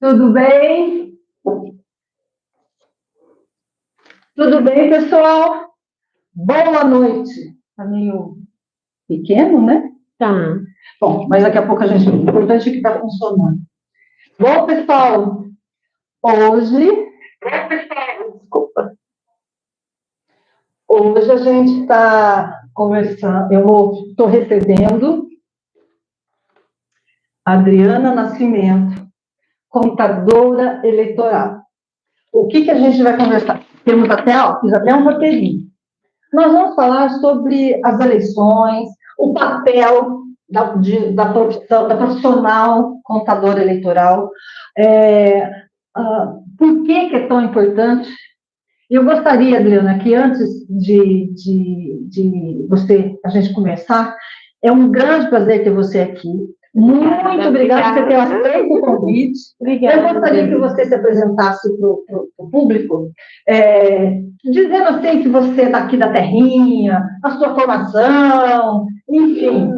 Tudo bem? Tudo bem, pessoal? Boa noite. Tá meio pequeno, né? Tá. Bom, mas daqui a pouco a gente... O importante é que está funcionando. Bom, pessoal, hoje... Desculpa. Hoje a gente está conversando... Eu estou recebendo a Adriana Nascimento, contadora eleitoral. O que a gente vai conversar? Fiz até um roteirinho. Nós vamos falar sobre as eleições, o papel da profissional contadora eleitoral, por que é tão importante. Eu gostaria, Adriana, que antes de a gente começar, é um grande prazer ter você aqui. Muito obrigada por você ter aceito o convite. Obrigada. Eu gostaria que você se apresentasse para o público, dizendo assim que você é daqui da terrinha, a sua formação, enfim.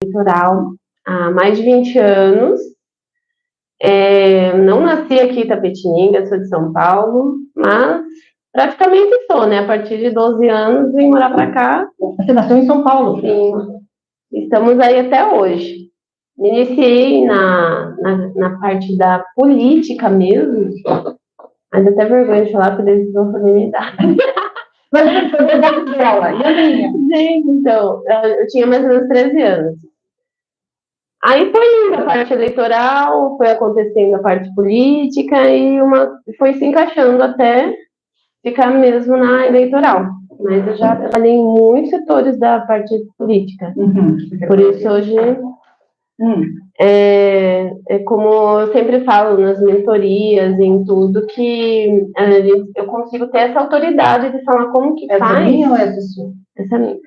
Eleitoral há mais de 20 anos. Não nasci aqui em Itapetininga, sou de São Paulo, mas praticamente sou, né? A partir de 12 anos vim morar para cá. Você nasceu em São Paulo? Sim. Estamos aí até hoje. Me iniciei na parte da política mesmo, mas até vergonha de falar, porque eles vão fazer minha idade. Mas foi verdade dela, e a minha? Gente, então, eu tinha mais ou menos 13 anos. Aí foi indo a parte eleitoral, foi acontecendo a parte política e foi se encaixando até ficar mesmo na eleitoral. Mas eu já trabalhei em muitos setores da parte política. Por isso hoje como eu sempre falo nas mentorias e em tudo, que eu consigo ter essa autoridade de falar como que faz. Essa minha ou essa sua? Essa minha.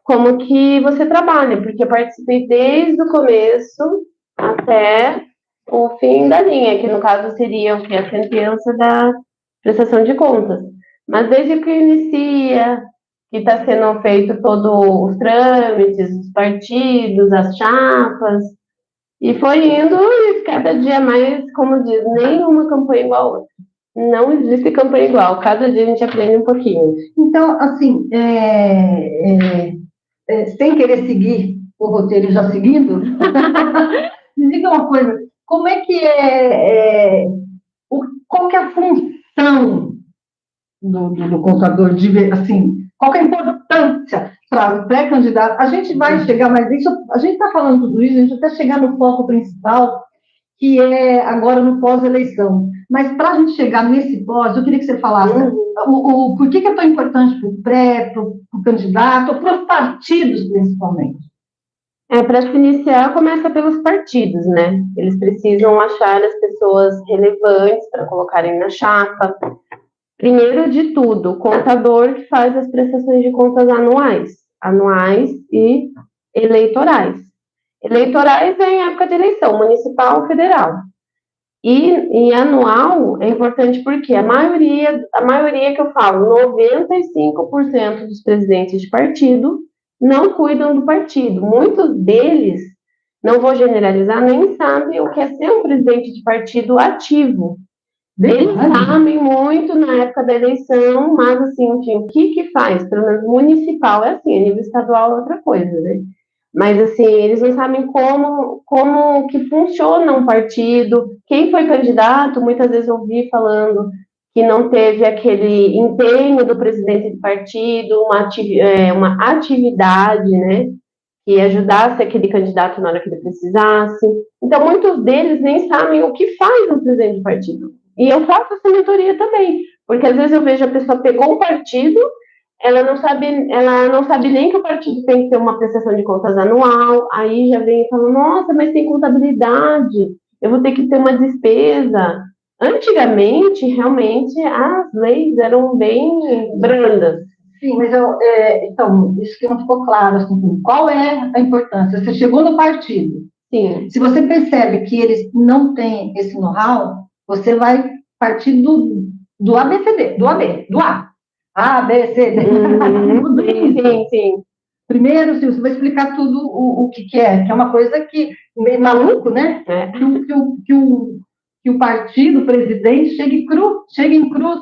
Como que você trabalha, porque eu participei desde o começo até o fim da linha, que no caso seria o que? A sentença da prestação de contas. Mas desde que inicia, que está sendo feito todos os trâmites, os partidos, as chapas, e foi indo, e cada dia mais, como diz, nenhuma campanha igual a outra. Não existe campanha igual, cada dia a gente aprende um pouquinho. Então, assim, sem querer seguir o roteiro já seguindo, me diga uma coisa, como é que qual que é a função do contador, assim, qual que é a importância para o pré-candidato? A gente vai chegar, mas a gente está falando tudo isso, a gente até chegar no foco principal, que é agora no pós-eleição. Mas para a gente chegar nesse pós, eu queria que você falasse por que é tão importante para o pré, para o candidato, para os partidos, principalmente. Para se iniciar, começa pelos partidos, né? Eles precisam achar as pessoas relevantes para colocarem na chapa. Primeiro de tudo, o contador que faz as prestações de contas anuais e eleitorais. Eleitorais é em época de eleição, municipal ou federal. E anual é importante porque a maioria que eu falo, 95% dos presidentes de partido não cuidam do partido. Muitos deles, não vou generalizar, nem sabem o que é ser um presidente de partido ativo. Eles sabem muito na época da eleição, mas assim, o que faz? Pelo menos municipal é assim, a nível estadual é outra coisa, né? Mas assim, eles não sabem como que funciona um partido, quem foi candidato, muitas vezes eu ouvi falando que não teve aquele empenho do presidente de partido, uma atividade, né, que ajudasse aquele candidato na hora que ele precisasse. Então, muitos deles nem sabem o que faz um presidente de partido. E eu faço essa mentoria também, porque às vezes eu vejo a pessoa pegou um partido, ela não sabe nem que o partido tem que ter uma prestação de contas anual, aí já vem e fala, nossa, mas tem contabilidade, eu vou ter que ter uma despesa. Antigamente, realmente, as leis eram bem brandas. Sim, mas então, isso que não ficou claro, assim, qual é a importância? Você chegou no partido. Sim. Se você percebe que eles não têm esse know-how, você vai partir do ABCD, do A. A, B, C, D. Sim. Primeiro, você vai explicar tudo o que é uma coisa que meio maluco, né? É. Que que o partido, o presidente, chegue em cruz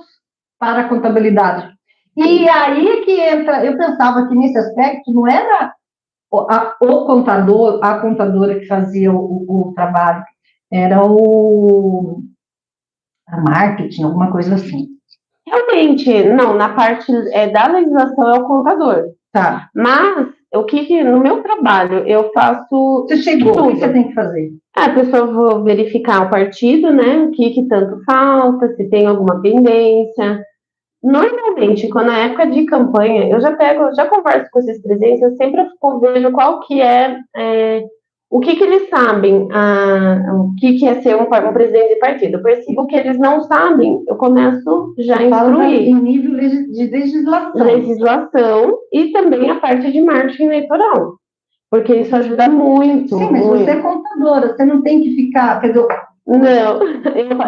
para a contabilidade. E aí é que entra, eu pensava que nesse aspecto não era o contador, a contadora que fazia o trabalho, era a marketing, alguma coisa assim. Realmente, não, na parte da legislação é o contador. Tá. Mas, no meu trabalho, eu faço. Você chegou, tudo. O que você tem que fazer? A pessoa vou verificar o partido, né? O que tanto falta, se tem alguma pendência. Normalmente, quando é época de campanha, eu já converso com esses presidentes, eu sempre vejo qual que o que eles sabem, o que é ser um presidente de partido. Eu percebo que eles não sabem, eu começo já a instruir. Em nível de legislação. Legislação e também a parte de marketing eleitoral, porque isso ajuda muito. Sim, mas muito. Você é contadora, você não tem que ficar... Não,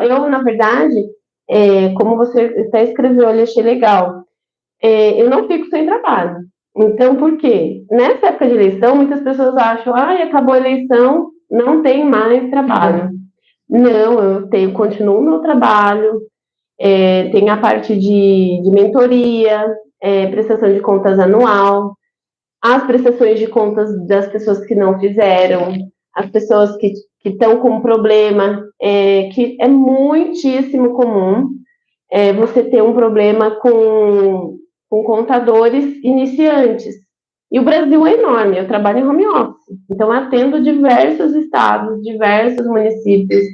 eu na verdade, como você até escreveu, eu achei legal, eu não fico sem trabalho. Então, por quê? Nessa época de eleição, muitas pessoas acham, acabou a eleição, não tem mais trabalho. Não, continuo o meu trabalho, tem a parte de mentoria, prestação de contas anual, as prestações de contas das pessoas que não fizeram, as pessoas que estão com problema, que é muitíssimo comum você ter um problema com contadores iniciantes. E o Brasil é enorme, eu trabalho em home office, então atendo diversos estados, diversos municípios,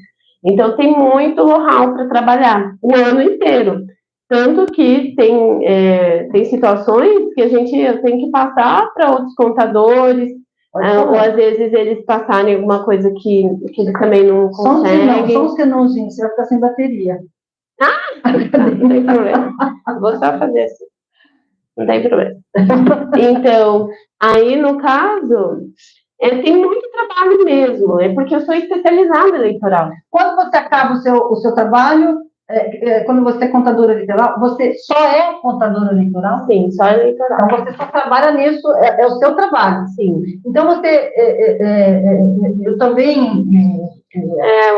então tem muito know-how para trabalhar o ano inteiro. Tanto que tem situações que a gente tem que passar para outros contadores, ou às vezes eles passarem alguma coisa que eles também não conseguem. Só um senãozinho, você vai ficar sem bateria. Não tem problema. Vou só fazer assim. Não tem problema. Então, aí no caso, tem muito trabalho mesmo, porque eu sou especializada em eleitoral. Quando você acaba o seu trabalho, quando você é contadora eleitoral, você só é contadora eleitoral? Sim, só eleitoral. Então você só trabalha nisso, é o seu trabalho. Sim. Então você, eu também...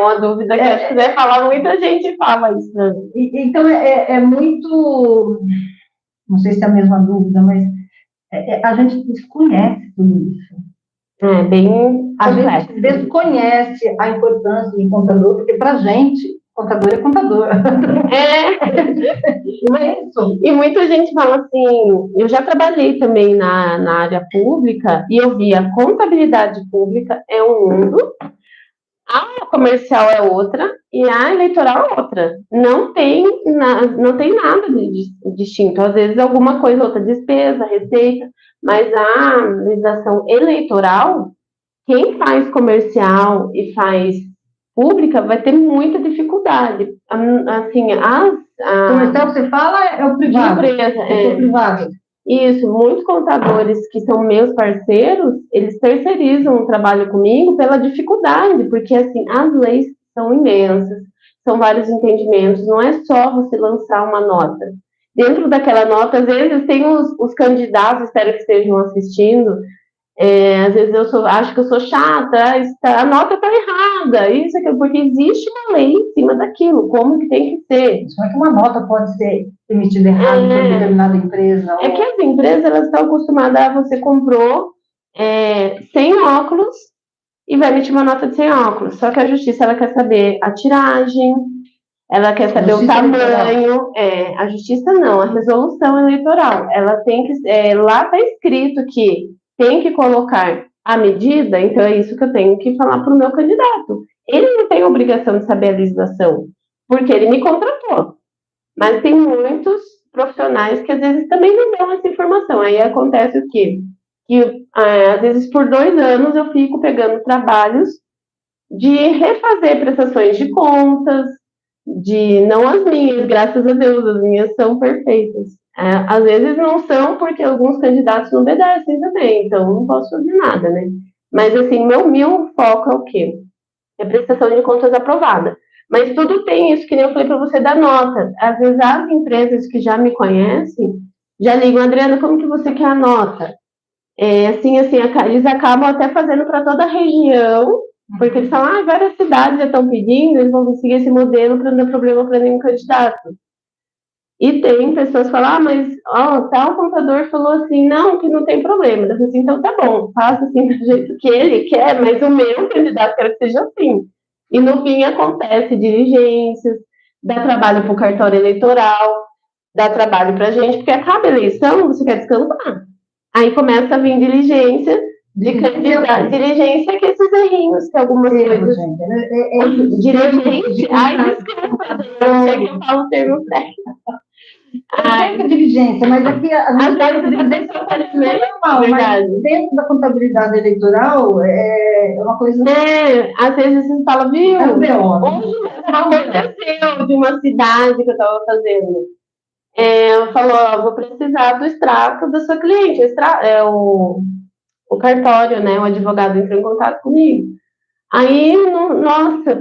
uma dúvida que se quiser falar, muita gente fala isso. Né? Então é muito... Não sei se é a mesma dúvida, mas a gente desconhece tudo isso. A gente desconhece a importância de contador, porque para a gente, contador é contador. Não é isso? E muita gente fala assim, eu já trabalhei também na área pública e eu vi a contabilidade pública é um mundo, a comercial é outra e a eleitoral é outra. Não tem nada de distinto. Às vezes alguma coisa, outra despesa, receita, mas a legislação eleitoral, quem faz comercial e faz pública vai ter muita dificuldade. Assim, comercial você fala é o privado. De empresa, privado. Isso, muitos contadores que são meus parceiros, eles terceirizam o trabalho comigo pela dificuldade, porque assim, as leis são imensas, são vários entendimentos, não é só você lançar uma nota. Dentro daquela nota, às vezes tem os candidatos, espero que estejam assistindo, às vezes acho que eu sou chata, a nota está errada, isso, aquilo, porque existe uma lei em cima daquilo, como que tem que ser. Como é que uma nota pode ser emitida errada por determinada empresa? É que as empresas, elas estão acostumadas a você comprou 100 óculos e vai emitir uma nota de 100 óculos, só que a justiça, ela quer saber a tiragem, ela quer saber o tamanho, a justiça não, a resolução eleitoral, ela tem que, lá está escrito que tem que colocar a medida, então é isso que eu tenho que falar para o meu candidato. Ele não tem obrigação de saber a legislação, porque ele me contratou. Mas tem muitos profissionais que às vezes também não dão essa informação. Aí acontece o quê? Que às vezes por 2 anos eu fico pegando trabalhos de refazer prestações de contas, não as minhas, graças a Deus, as minhas são perfeitas. Às vezes não são porque alguns candidatos não obedecem também, então não posso fazer nada, né? Mas assim, meu foco é o quê? É prestação de contas aprovada. Mas tudo tem isso, que nem eu falei para você, da nota. Às vezes as empresas que já me conhecem, já ligam, Adriana, como que você quer a nota? Assim, eles acabam até fazendo para toda a região, Porque eles falam, várias cidades já estão pedindo, eles vão seguir esse modelo para não dar problema para nenhum candidato. E tem pessoas que falam, mas tal contador falou assim, não, que não tem problema. Eu falei assim, então tá bom, faça assim do jeito que ele quer, mas o meu candidato quer que seja assim. E no fim acontece diligências, dá trabalho para o cartório eleitoral, dá trabalho para a gente, porque acaba a eleição, você quer descansar. Aí começa a vir diligência de candidato. Diligência que esses errinhos, que algumas coisas. Dirigente? Ai, desculpa, eu achei que eu falo o termo técnico. É diligência, mas aqui às vezes é normal, mas dentro da contabilidade eleitoral é uma coisa. Às vezes você fala, viu? Hoje aconteceu de uma cidade que eu estava fazendo. Falou, vou precisar do extrato da sua cliente. O cartório, né? O advogado entrou em contato comigo. Aí, nossa,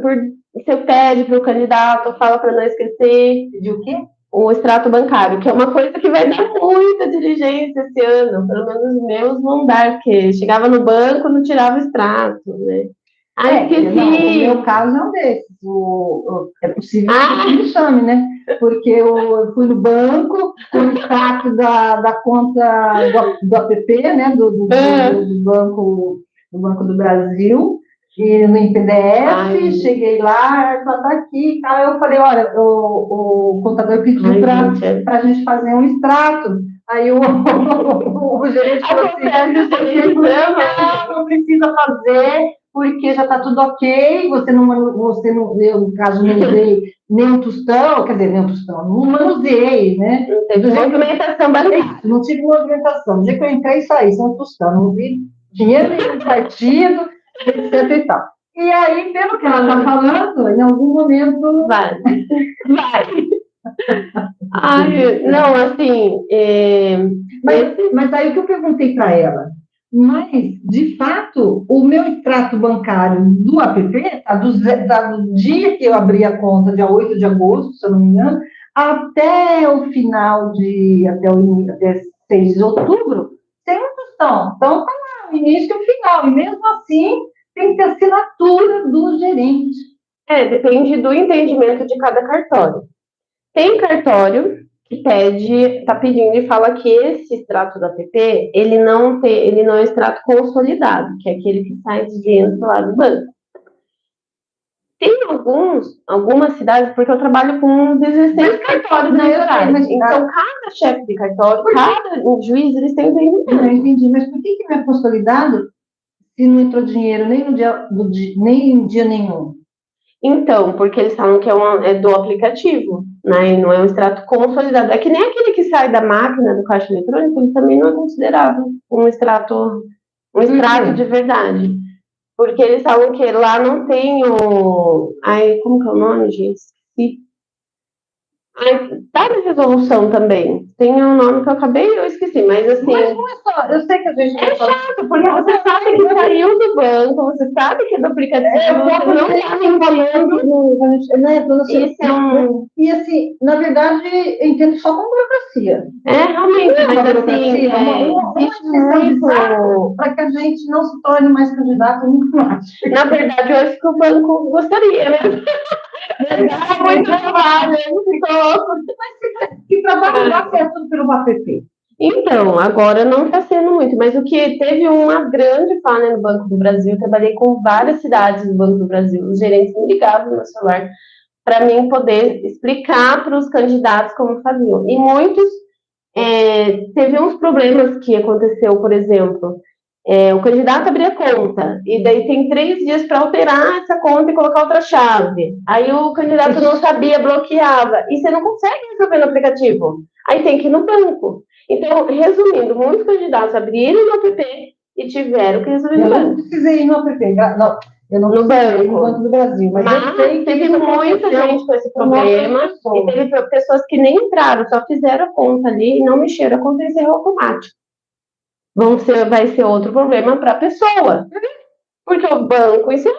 você pede para o candidato, fala para não esquecer. De o quê? O extrato bancário, que é uma coisa que vai dar muita diligência esse ano, pelo menos os meus vão dar, porque chegava no banco, não tirava o extrato, né? O meu caso é um desses. É possível que me chame, né? Porque eu fui no banco, com o extrato da conta do app, né? Do Banco do Brasil, e no PDF, cheguei lá, só tá aqui, tá? Eu falei, olha, o contador pediu para a gente fazer um extrato. Aí o gerente falou assim, não precisa fazer, porque já está tudo ok, você não, eu, no caso, não usei nem um tostão, quer dizer, nem um tostão, não manuseei, né? Não teve movimentação bancária. Não tive movimentação, no dia que eu entrei e saí, sem um tostão, não vi dinheiro nenhum partido, etc e tal. E aí, pelo que ela está falando, em algum momento... Vai. Não, assim... Mas aí o que eu perguntei para ela? Mas, de fato, o meu extrato bancário do app, do dia que eu abri a conta, dia 8 de agosto, se eu não me engano, até o final até 6 de outubro, tem um tostão. Então, tá lá, o início e o final. E mesmo assim, tem que ter assinatura do gerente. Depende do entendimento de cada cartório. Tem cartório que está pedindo e fala que esse extrato da PP, ele não é extrato consolidado, que é aquele que sai de dentro lá do banco. Tem algumas cidades, porque eu trabalho com 16 cartórios eleitorais. Então, cada chefe de cartório, cada juiz, eles têm entendimento. Eu entendi, mas por que não é consolidado se não entrou dinheiro nem em dia nenhum? Então, porque eles falam que é do aplicativo, né? E não é um extrato consolidado. É que nem aquele que sai da máquina do caixa eletrônico, ele também não é considerado um extrato de verdade. Porque eles falam que lá não tem como que é o nome, gente? Tá na resolução também. Tem um nome que eu esqueci, mas assim... Mas não é só, eu sei que a gente... É chato, porque você sabe que saiu do banco, você sabe que é do aplicativo, você não está envolvendo... E assim, na verdade, eu entendo só como burocracia. Realmente, mas assim... para que a gente não se torne mais candidato nunca mais. Na verdade, eu acho que o banco gostaria, né? É muito trabalho, mas que trabalho já é tudo pelo app. Então, agora não está sendo muito, mas o que teve uma grande falha no Banco do Brasil, eu trabalhei com várias cidades do Banco do Brasil, os gerentes me ligavam no meu celular para mim poder explicar para os candidatos como faziam. E muitos, teve uns problemas que aconteceu, por exemplo, o candidato abria a conta, e daí tem 3 dias para alterar essa conta e colocar outra chave. Aí o candidato não sabia, bloqueava, e você não consegue resolver no aplicativo. Aí tem que ir no banco. Então, resumindo, muitos candidatos abriram no app e tiveram que resolver no banco. Eu não precisei ir no app, não. Eu não no Banco do Brasil, mas eu sei que teve muita gente com esse problema, e teve pessoas que nem entraram, só fizeram a conta ali e não mexeram, a conta encerrou automático. Vai ser outro problema para a pessoa, porque o banco encerrou.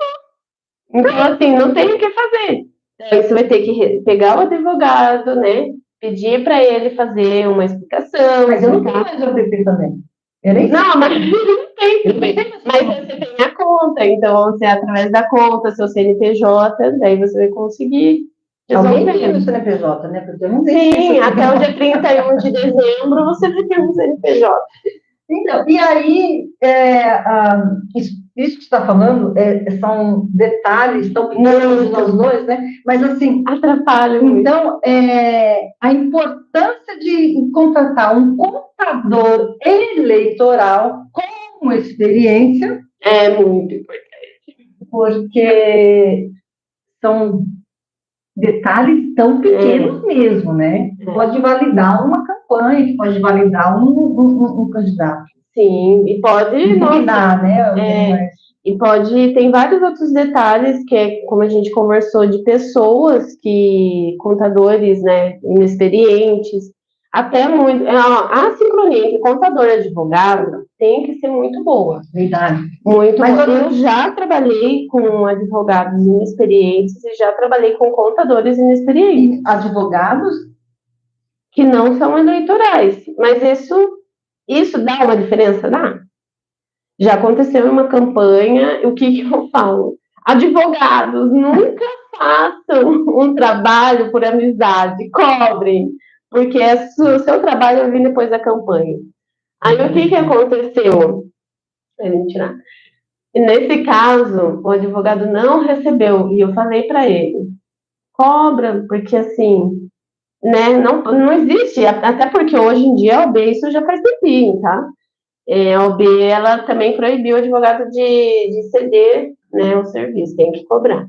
Então, assim, não tem o que fazer. Aí você vai ter que pegar o advogado, né? Pedir para ele fazer uma explicação. Mas eu não tenho mais o app também. Não, mas mas você tem a conta, então você através da conta, seu CNPJ, daí você vai conseguir Alguém tem o CNPJ, né? Porque eu não tenho. Sim, até o dia 31 de dezembro você vai ter um CNPJ. Então, e aí, isso que você está falando são detalhes tão pequenos nós dois, né? Mas, assim... Atrapalha muito. Então, a importância de contratar um contador eleitoral com experiência... É muito importante. Porque são detalhes tão pequenos mesmo, né? Pode validar uma campanha, pode validar um candidato. Sim, e pode... Nominar, né? E pode... Tem vários outros detalhes que é, como a gente conversou, de pessoas que... Contadores, né? Inexperientes. Até muito... A sincronia entre contador e advogado tem que ser muito boa. Verdade. Muito. Mas eu já trabalhei com advogados inexperientes e já trabalhei com contadores inexperientes. E advogados que não são eleitorais. Mas isso dá uma diferença? Dá. Já aconteceu uma campanha, o que eu falo? Advogados, nunca façam um trabalho por amizade, cobrem, porque o seu trabalho vai vir depois da campanha. Aí o que aconteceu? E nesse caso, o advogado não recebeu, e eu falei para ele, cobra, porque assim, né, não existe, até porque hoje em dia a OAB isso já faz tempinho, tá? A OAB, ela também proibiu o advogado de ceder, né, o serviço, tem que cobrar.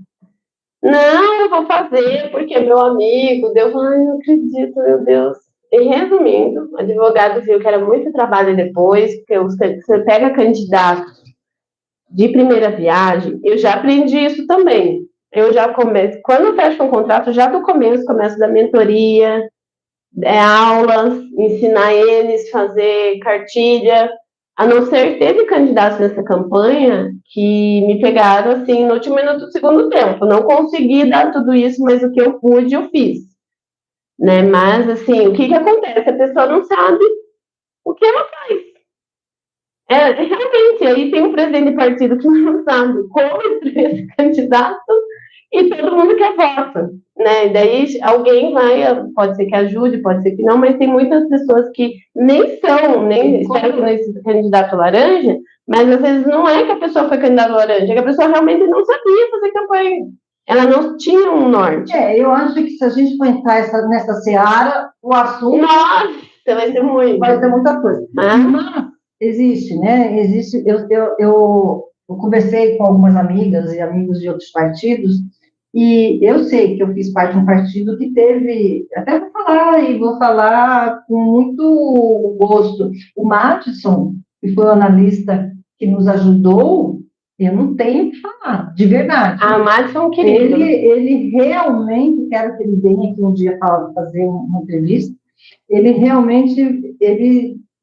Não, eu vou fazer, porque é meu amigo, deu, ai, não acredito, meu Deus. E resumindo, o advogado viu que era muito trabalho depois, porque você pega candidato de primeira viagem, eu já aprendi isso também. Eu já começo, quando eu fecho um contrato, já do começo da mentoria, aulas, ensinar eles a fazer cartilha, a não ser que teve candidatos nessa campanha que me pegaram assim no último minuto do segundo tempo. Não consegui dar tudo isso, mas o que eu pude, eu fiz. Né? Mas, assim, o que acontece? A pessoa não sabe o que ela faz. Realmente, aí tem um presidente de partido que não sabe como esse candidato e todo mundo quer voto, né? Daí alguém pode ser que ajude, pode ser que não, mas tem muitas pessoas que nem espero que não esse candidato laranja, mas às vezes não é que a pessoa foi candidato laranja, é que a pessoa realmente não sabia fazer campanha. Ela não tinha um norte. Eu acho que se a gente for entrar nessa seara, o assunto... Nossa, vai ser muito. Vai ter muita coisa. Mas existe, né? Eu conversei com algumas amigas e amigos de outros partidos, e eu sei que eu fiz parte de um partido que teve, até vou falar com muito gosto, o Mattson, que foi o analista que nos ajudou, eu não tenho o que falar, de verdade. O Mattson, querido. Ele realmente, quero que ele venha aqui um dia fazer uma entrevista, ele realmente,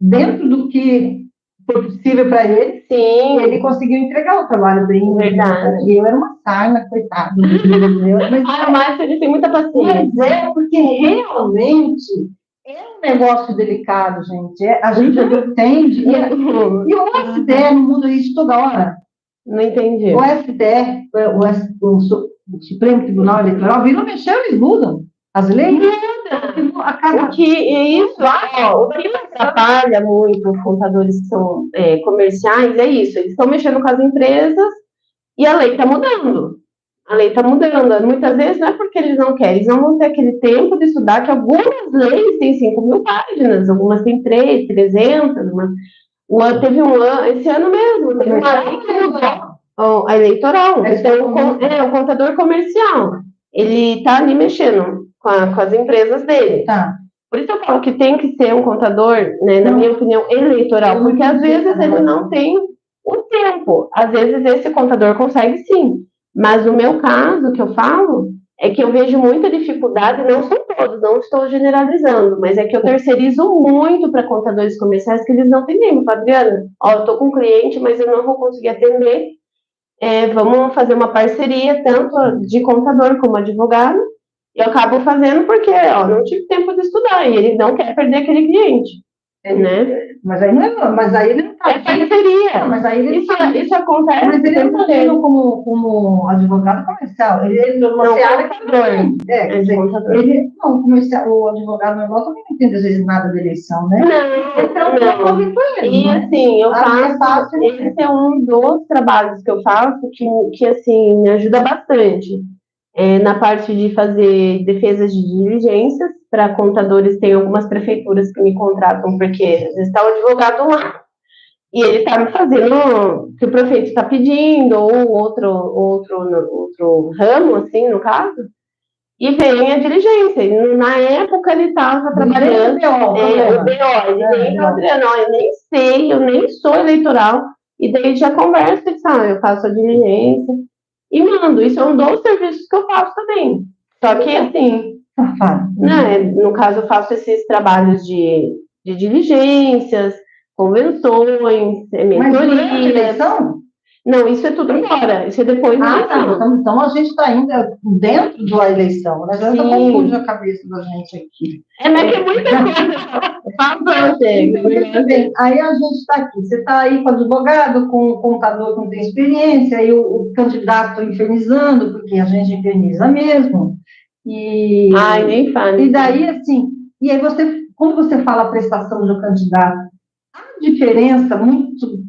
dentro do que foi possível para ele, sim, ele conseguiu entregar o trabalho bem. Verdade. E eu era uma sarna, coitado. Mas o Márcio, ele tem muita paciência. Mas porque realmente é um negócio delicado, gente. A gente entende. E o STF não muda isso toda hora. Não entendi. O STF, o Supremo Tribunal Eleitoral, viram mexer, eles mudam as leis. O que atrapalha muito os contadores que são comerciais é isso, eles estão mexendo com as empresas e a lei está mudando. A lei está mudando. Muitas vezes não é porque eles não querem, eles não vão ter aquele tempo de estudar, que algumas leis têm 5.000 páginas, algumas têm 300, 300. Teve um ano, esse ano mesmo, teve uma lei que mudou a eleitoral. Então, o contador comercial, ele está ali mexendo com as empresas dele. Tá. Por isso eu falo que tem que ser um contador, né, na minha opinião, eleitoral, porque às vezes ele não tem o tempo. Às vezes esse contador consegue sim. Mas no meu caso, que eu falo, é que eu vejo muita dificuldade, não são todos, não estou generalizando, mas é que eu terceirizo muito para contadores comerciais que eles não têm tempo. Adriana, eu estou com um cliente, mas eu não vou conseguir atender. Vamos fazer uma parceria, tanto de contador como advogado, e eu acabo fazendo porque não tive tempo de estudar, e ele não quer perder aquele cliente. né? Mas aí, mas aí ele não está. É parceria. Mas aí ele isso acontece. Mas ele não está indo como advogado comercial. Ele não é contador. Quer dizer, ele, não, o advogado normal também não entende às vezes nada da eleição, né? Não. E assim, eu faço. Esse é um dos trabalhos que eu faço que assim, me ajuda bastante. Na parte de fazer defesas de diligências para contadores, tem algumas prefeituras que me contratam, porque às vezes está o advogado lá e ele está me fazendo o que o prefeito está pedindo, ou outro ramo, assim, no caso, e vem a diligência. E, na época ele estava trabalhando. O BO, ele vem Adriano, eu nem sei, eu nem sou eleitoral, e daí já conversa e sabe, eu faço a diligência. E mando, isso é um dos serviços que eu faço também. Só que, assim, né, no caso, eu faço esses trabalhos de diligências, convenções, mentorias. Não, isso é tudo agora. Isso é depois da eleição. Então a gente está ainda dentro da eleição, né? Já está confundindo a cabeça da gente aqui. Mas é muita coisa. Aí a gente está aqui. Você está aí com o advogado, com o contador que não tem experiência, aí o candidato infernizando, porque a gente inferniza mesmo. Ai, nem fala. E daí, assim, e aí quando você fala a prestação do candidato, há diferença muito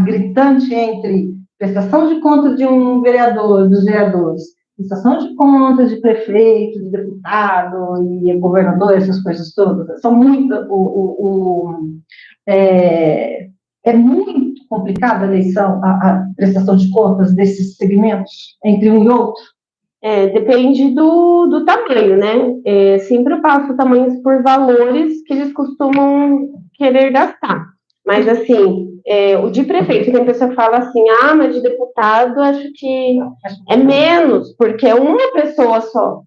gritante entre prestação de conta de um vereador, dos vereadores, prestação de contas de prefeito, de deputado e governador, essas coisas todas. São muito. É muito complicada a eleição, a prestação de contas desses segmentos, entre um e outro. Depende do tamanho, né? Sempre eu passo tamanhos por valores que eles costumam querer gastar. Mas, assim, o de prefeito, tem pessoa que fala assim, mas de deputado, acho que é menos, porque é uma pessoa só,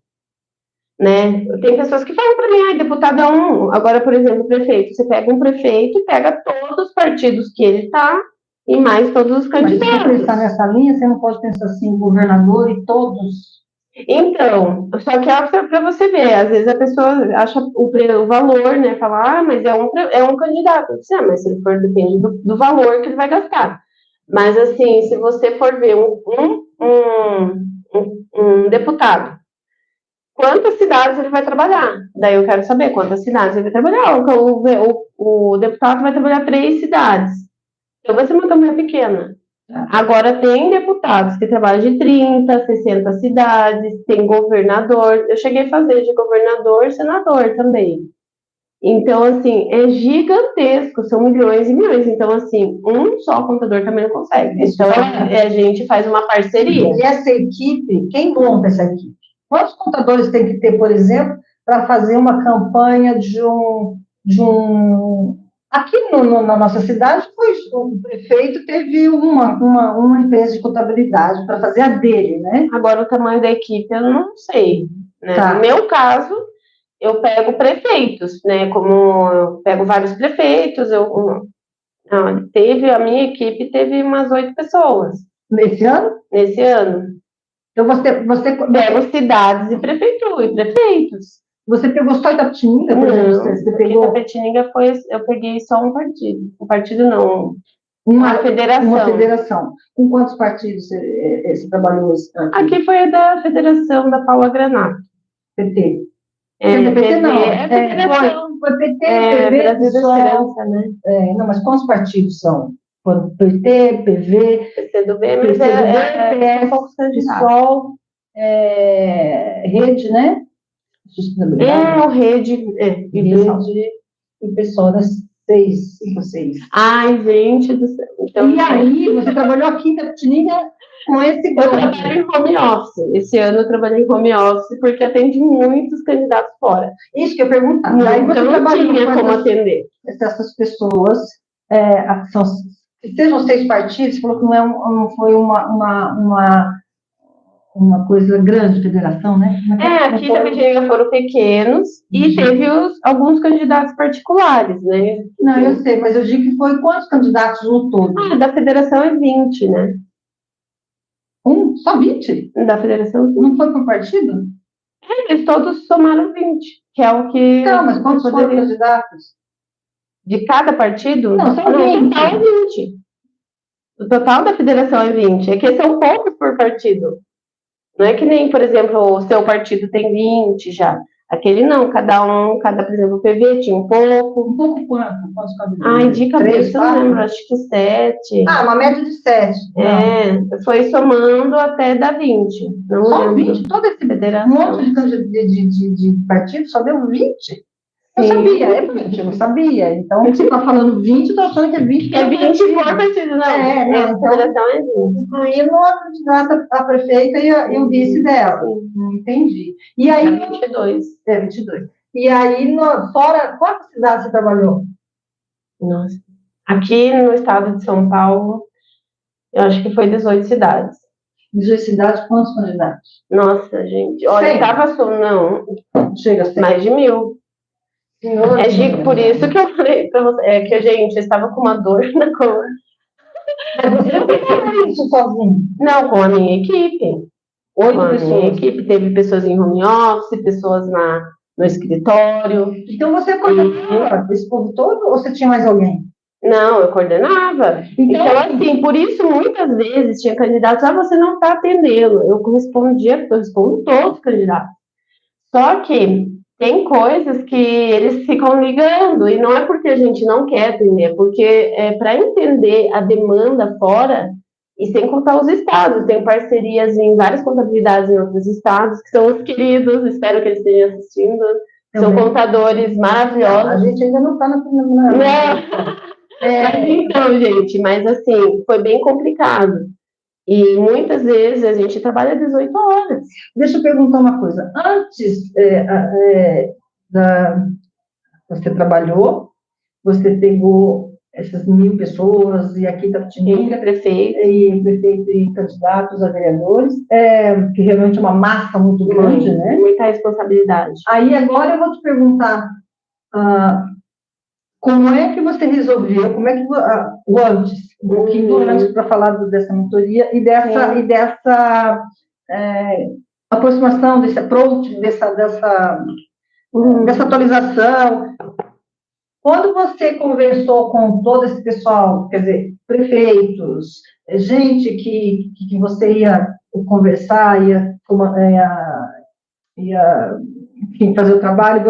né? Tem pessoas que falam para mim, deputado é um. Agora, por exemplo, prefeito, você pega um prefeito e pega todos os partidos que ele está e mais todos os candidatos. Mas se você pensar nessa linha, você não pode pensar assim, governador e todos. Então, só que é para você ver, às vezes a pessoa acha o valor, né? Fala, mas é um candidato. Mas se ele for, depende do valor que ele vai gastar. Mas, assim, se você for ver um deputado, quantas cidades ele vai trabalhar? Daí eu quero saber quantas cidades ele vai trabalhar. O deputado vai trabalhar 3 cidades. Então vai ser uma campanha pequena. Agora, tem deputados que trabalham de 30, 60 cidades, tem governador. Eu cheguei a fazer de governador, senador também. Então, assim, é gigantesco, são milhões e milhões. Então, assim, um só contador também não consegue. Então, a gente faz uma parceria. E essa equipe, quem monta essa equipe? Quantos contadores tem que ter, por exemplo, para fazer uma campanha de um... Aqui na nossa cidade, o prefeito teve uma empresa de contabilidade para fazer a dele, né? Agora, o tamanho da equipe, eu não sei. Né? Tá. No meu caso, eu pego prefeitos, né? Como eu pego vários prefeitos, a minha equipe teve umas 8 pessoas. Nesse ano? Nesse ano. Então, você pego cidades e prefeitos. Você pegou só Itapetininga? Você pegou? Itapetininga eu peguei só um partido. Um partido não, uma federação. Uma federação. Com quantos partidos você trabalhou? Aqui foi a da federação da Paula Granato. PT. PT não. Federação. Foi PT, PV, Brasil da Esperança, né? Não, mas quantos partidos são? PT, PV, PCdoB, mas PS, PSOL, Rede, né? O Rede. Rede e PSOL, das 6. Ai, gente do céu. Então, e aí, você trabalhou aqui em Itapetininga com esse grupo? Eu trabalho em home office. Esse ano eu trabalhei em home office porque atende muitos candidatos fora. Isso que eu perguntava. Então não tinha como atender. Essas pessoas, sejam 6 partidos, falou que não foi uma coisa grande, federação, né? Aqui na Itapetininga foram pequenos e teve alguns candidatos particulares, né? Não, eu sei, mas eu digo que foi quantos candidatos no todo? Da federação é 20, né? Só 20? Da federação. Não foi por partido? Eles todos somaram 20, que é o que... Não, mas quantos foram candidatos? De cada partido? Não, são o 20. total é 20. O total da federação é 20. É que são poucos por partido. Não é que nem, por exemplo, o seu partido tem 20 já. Aquele não, por exemplo, o PV tinha um pouco. Um pouco quanto? Quantos candidatos? Ai, de cabeça, eu não lembro, acho que 7. Uma média de 7. Foi somando até dar 20. Não Só lembro. 20? Todo esse Federação. monte de partido só deu 20? Eu sabia, é 20, eu não sabia. Então, você está falando 20, eu estou achando que é 20. É 20 por partido, não. A federação é 20. Incluindo a candidata a prefeita e o vice dela. Entendi. E aí... 22. 22. E aí, fora, quantas cidades você trabalhou? Nossa. Aqui no estado de São Paulo, eu acho que foi 18 cidades. 18 cidades, quantos candidatos? Nossa, gente. Olha, estava não. Chega a 100. Mais de 1000. Por isso que eu falei pra você, que, gente, eu estava com uma dor na coluna. Mas você não fez isso sozinho? Não, com a minha equipe. 8 pessoas. Minha equipe teve pessoas em home office, pessoas no escritório. Então você coordenava esse povo todo ou você tinha mais alguém? Não, eu coordenava. Então, assim, por isso, muitas vezes, tinha candidatos, você não está atendendo. Eu respondo todos os candidatos. Só que tem coisas que eles ficam ligando, e não é porque a gente não quer atender, é porque para entender a demanda fora, e sem contar os estados, tem parcerias em várias contabilidades em outros estados, que são os queridos, espero que eles estejam assistindo, são contadores maravilhosos. A gente ainda não está na Mas então, gente, mas assim, foi bem complicado. E muitas vezes a gente trabalha 18 horas. Deixa eu perguntar uma coisa. Antes você trabalhou, você pegou essas 1000 pessoas, e aqui Tapetininga, prefeito e candidatos a vereadores, que realmente é uma massa muito grande, né? Muita responsabilidade. Aí agora eu vou te perguntar, como é que você resolveu, como é que o antes, um pouquinho do antes para falar dessa mentoria e dessa aproximação, desse approach, dessa atualização. Quando você conversou com todo esse pessoal, quer dizer, prefeitos, gente que você ia conversar, enfim, fazer o trabalho,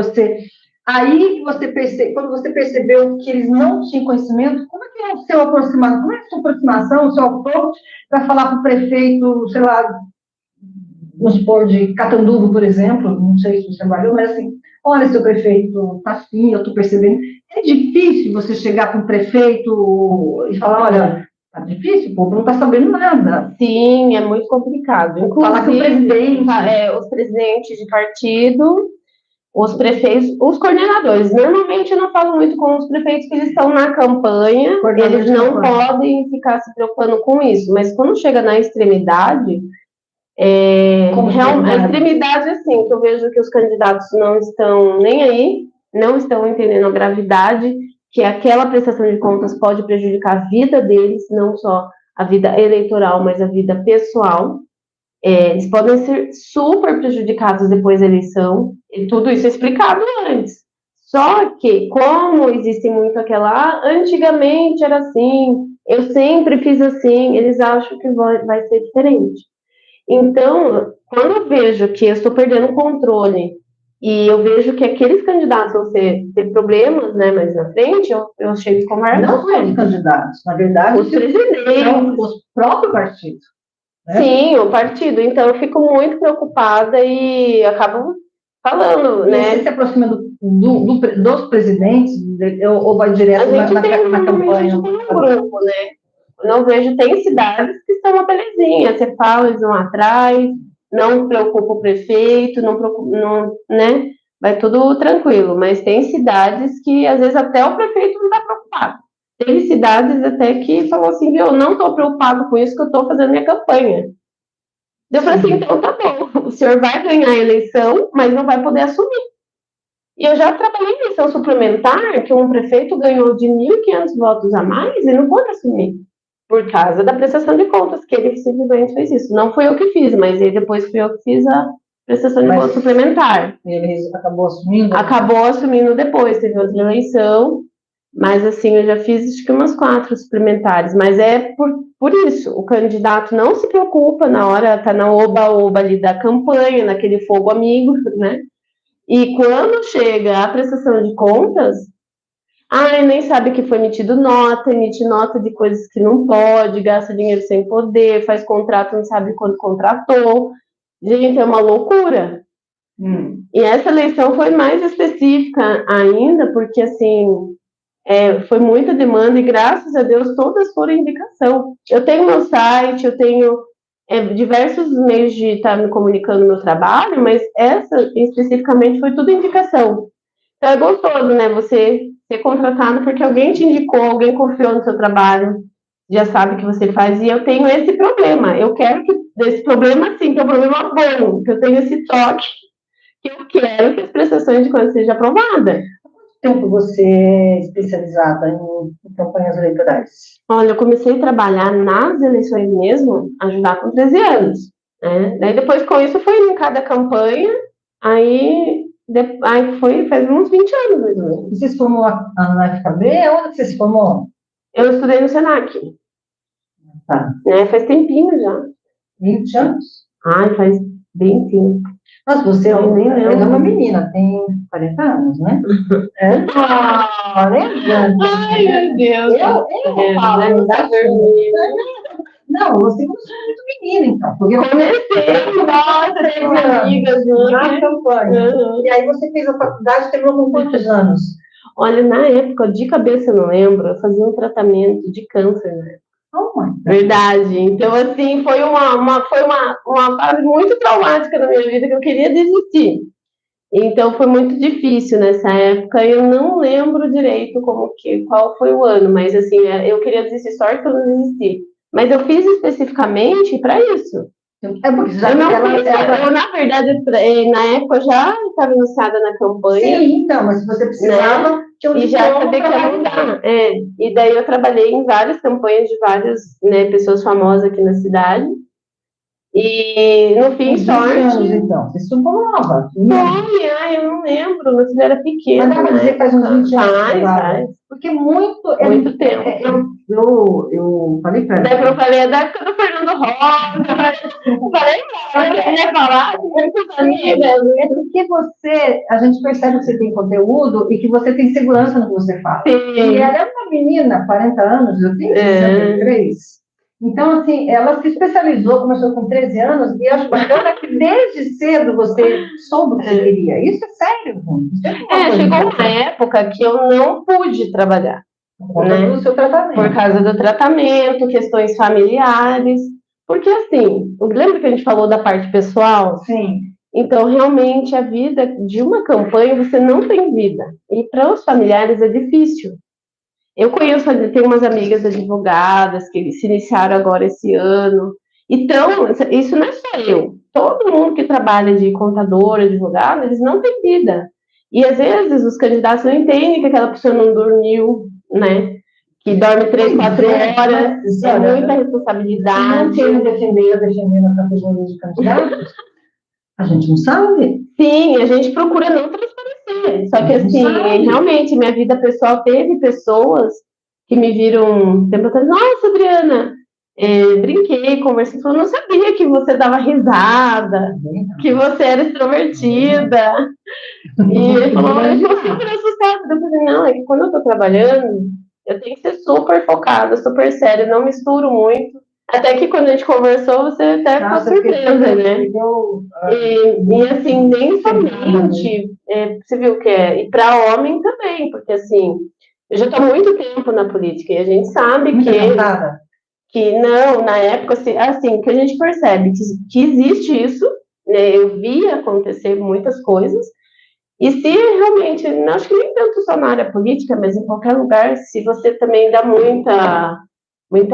quando você percebeu que eles não tinham conhecimento, como é que é o seu aproximação, como é a sua aproximação, o seu approach para falar para o prefeito, sei lá, vamos supor, de Catanduva, por exemplo, não sei se você trabalhou, mas assim, olha, seu prefeito, tá assim, eu estou percebendo. É difícil você chegar para um prefeito e falar, olha, tá difícil, o povo não está sabendo nada. Sim, é muito complicado. Inclusive, falar com o presidente. Os presidentes de partido, os prefeitos, os coordenadores. Normalmente eu não falo muito com os prefeitos que eles estão na campanha, eles não podem ficar se preocupando com isso, mas quando chega na extremidade, a extremidade, assim, que eu vejo que os candidatos não estão nem aí, não estão entendendo a gravidade, que aquela prestação de contas pode prejudicar a vida deles, não só a vida eleitoral, mas a vida pessoal. Eles podem ser super prejudicados depois da eleição, e tudo isso é explicado antes. Só que, como existe muito antigamente era assim, eu sempre fiz assim, eles acham que vai ser diferente. Então, quando eu vejo que eu estou perdendo o controle e eu vejo que aqueles candidatos vão ter problemas, né, mais na frente, eu chego e converso. Não só os candidatos, na verdade, os presidentes, os próprios partidos. Né? Sim, o partido. Então, eu fico muito preocupada e acabo falando, né? Você se aproxima dos presidentes ou vai direto na campanha? A gente tem um grupo, né? Eu não vejo, tem cidades que são uma belezinha, você fala, eles vão atrás, não preocupa o prefeito, né? Vai tudo tranquilo, mas tem cidades que às vezes até o prefeito não está preocupado. Teve cidades até que falou assim, eu não estou preocupado com isso, que eu estou fazendo minha campanha. Eu falei assim, então tá bom, o senhor vai ganhar a eleição, mas não vai poder assumir. E eu já trabalhei em eleição suplementar, que um prefeito ganhou de 1.500 votos a mais e não pôde assumir. Por causa da prestação de contas, que ele simplesmente fez isso. Não fui eu que fiz, mas depois fui eu que fiz a prestação de contas suplementar. Ele acabou assumindo? Acabou assumindo depois, teve outra eleição, Mas, assim, eu já fiz acho que umas 4 suplementares, mas é por isso, o candidato não se preocupa na hora, tá na oba-oba ali da campanha, naquele fogo amigo, né? E quando chega a prestação de contas, nem sabe que foi emitido nota, emite nota de coisas que não pode, gasta dinheiro sem poder, faz contrato, não sabe quando contratou. Gente, é uma loucura. E essa eleição foi mais específica ainda, porque, assim, foi muita demanda e, graças a Deus, todas foram indicação. Eu tenho meu site, eu tenho diversos meios de estar me comunicando no meu trabalho, mas essa, especificamente, foi tudo indicação. Então, é gostoso, né, você ser contratado porque alguém te indicou, alguém confiou no seu trabalho, já sabe o que você faz, e eu tenho esse problema. Eu quero que, desse problema, sim, que é um problema bom, que eu tenho esse toque, que eu quero que as prestações de contas sejam aprovadas. Tempo você é especializada em campanhas eleitorais? Olha, eu comecei a trabalhar nas eleições mesmo, ajudar com 13 anos. Né? Daí depois com isso foi em cada campanha, aí foi faz uns 20 anos mais ou menos. Você se formou na FKB? Onde você se formou? Eu estudei no Senac. Tá. Faz tempinho já. 20 anos? Faz bem tempo. Nossa, você é uma menina, tem 40 anos, né? Lembra? Ai, meu Deus. Eu falo da Não, você começou muito menina, então. Porque comecei, nossa, tenho amigas na campanha. E aí você fez a faculdade, terminou com quantos anos? Olha, na época, de cabeça eu não lembro, eu fazia um tratamento de câncer, né? Verdade. Então, assim, foi uma fase muito traumática na minha vida que eu queria desistir. Então, foi muito difícil nessa época. Eu não lembro direito qual foi o ano, mas, assim, eu queria desistir, sorte que eu não desisti. Mas eu fiz especificamente para isso. Porque eu, na verdade, na época, eu já estava iniciada na campanha. Sim, então, mas você precisava... Né? E já sabia que ia mudar. E daí eu trabalhei em várias campanhas de várias, né, pessoas famosas aqui na cidade. E no fim, sorte. Anos, então. Você estudou nova. Eu não lembro, meu filho era pequeno. Mas dá pra dizer que faz uns 20 anos. Faz. Porque muito tempo. Eu falei pra ela. Daí eu falei, é da época do Fernando Rosa. Falei, eu ia falar de muitas amigas. É porque a gente percebe que você tem conteúdo e que você tem segurança no que você fala. Sim. E ela é uma menina, 40 anos, eu tenho 63. Então, assim, ela se especializou, começou com 13 anos, e acho bacana que desde cedo você soube o que você queria. Isso é sério. Chegou uma época que eu não pude trabalhar. Do seu tratamento. Por causa do tratamento, questões familiares. Porque, assim, lembra que a gente falou da parte pessoal? Sim. Então, realmente, a vida de uma campanha, você não tem vida. E para os familiares é difícil. Eu tenho umas amigas advogadas que se iniciaram agora esse ano. Então, isso não é só eu. Todo mundo que trabalha de contador, advogado, eles não têm vida. E, às vezes, os candidatos não entendem que aquela pessoa não dormiu, né? Que dorme 3, 4 horas. É muita responsabilidade. Não querem defender a categoria de candidatos? A gente não sabe. Sim, a gente procura não transparecer. Só que, assim, realmente, minha vida pessoal teve pessoas que me viram um tempo atrás. Nossa, Adriana, brinquei, conversei, falou, não sabia que você dava risada, que você era extrovertida. E ele falou, eu estou super assustada. Eu falei, não, é que quando eu estou trabalhando, eu tenho que ser super focada, super séria, não misturo muito. Até que quando a gente conversou, você até ficou surpresa, né? E assim, nem somente, você viu que e para homem também, porque assim, eu já estou há muito tempo na política e a gente sabe que não, na época, assim, que a gente percebe que existe isso, né? Eu vi acontecer muitas coisas, e se realmente, não acho que nem tanto só na área política, mas em qualquer lugar, se você também dá muita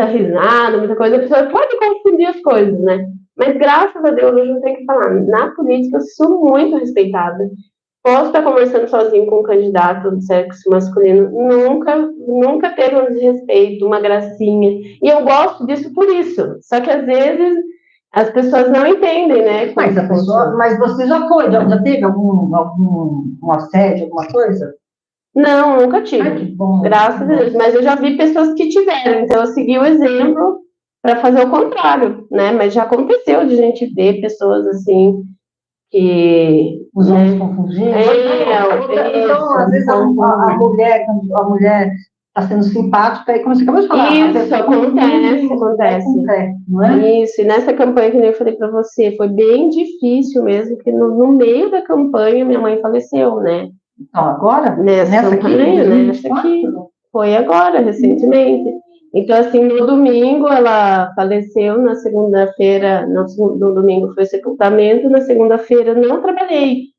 risada, muita coisa, a pessoa pode confundir as coisas, né? Mas graças a Deus, hoje não tem que falar. Na política, eu sou muito respeitada. Posso estar conversando sozinho com um candidato do sexo masculino, nunca teve um desrespeito, uma gracinha. E eu gosto disso por isso. Só que às vezes as pessoas não entendem, né? Mas você já teve algum assédio, alguma coisa? Não, nunca tive. Ai, que bom. Graças a Deus. Mas eu já vi pessoas que tiveram, então eu segui o exemplo para fazer o contrário, né? Mas já aconteceu de a gente ver pessoas assim que Os homens confundindo. Então, às vezes, a mulher está sendo simpática, e como você acabou de falar, isso acontece. Não é? Isso, e nessa campanha que nem eu falei para você, foi bem difícil mesmo, porque no meio da campanha minha mãe faleceu, né? Então, agora? Nessa campanha, aqui, nessa aqui, foi agora, recentemente. Então, assim, no domingo ela faleceu, na segunda-feira, no domingo foi o sepultamento, na segunda-feira não trabalhei.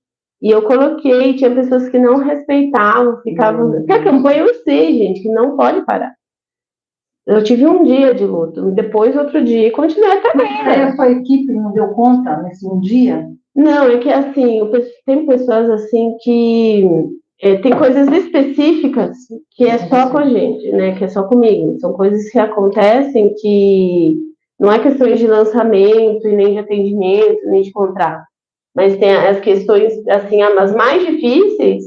E eu coloquei, tinha pessoas que não respeitavam, ficavam. Porque a campanha eu sei, gente, que não pode parar. Eu tive um dia de luto, depois outro dia, e continuei até agora. A sua equipe não deu conta nesse um dia? Não, é que assim, tem pessoas assim que tem coisas específicas que é só com a gente, né? Que é só comigo. São coisas que acontecem que não é questões de lançamento e nem de atendimento, nem de contrato. Mas tem as questões, assim, as mais difíceis,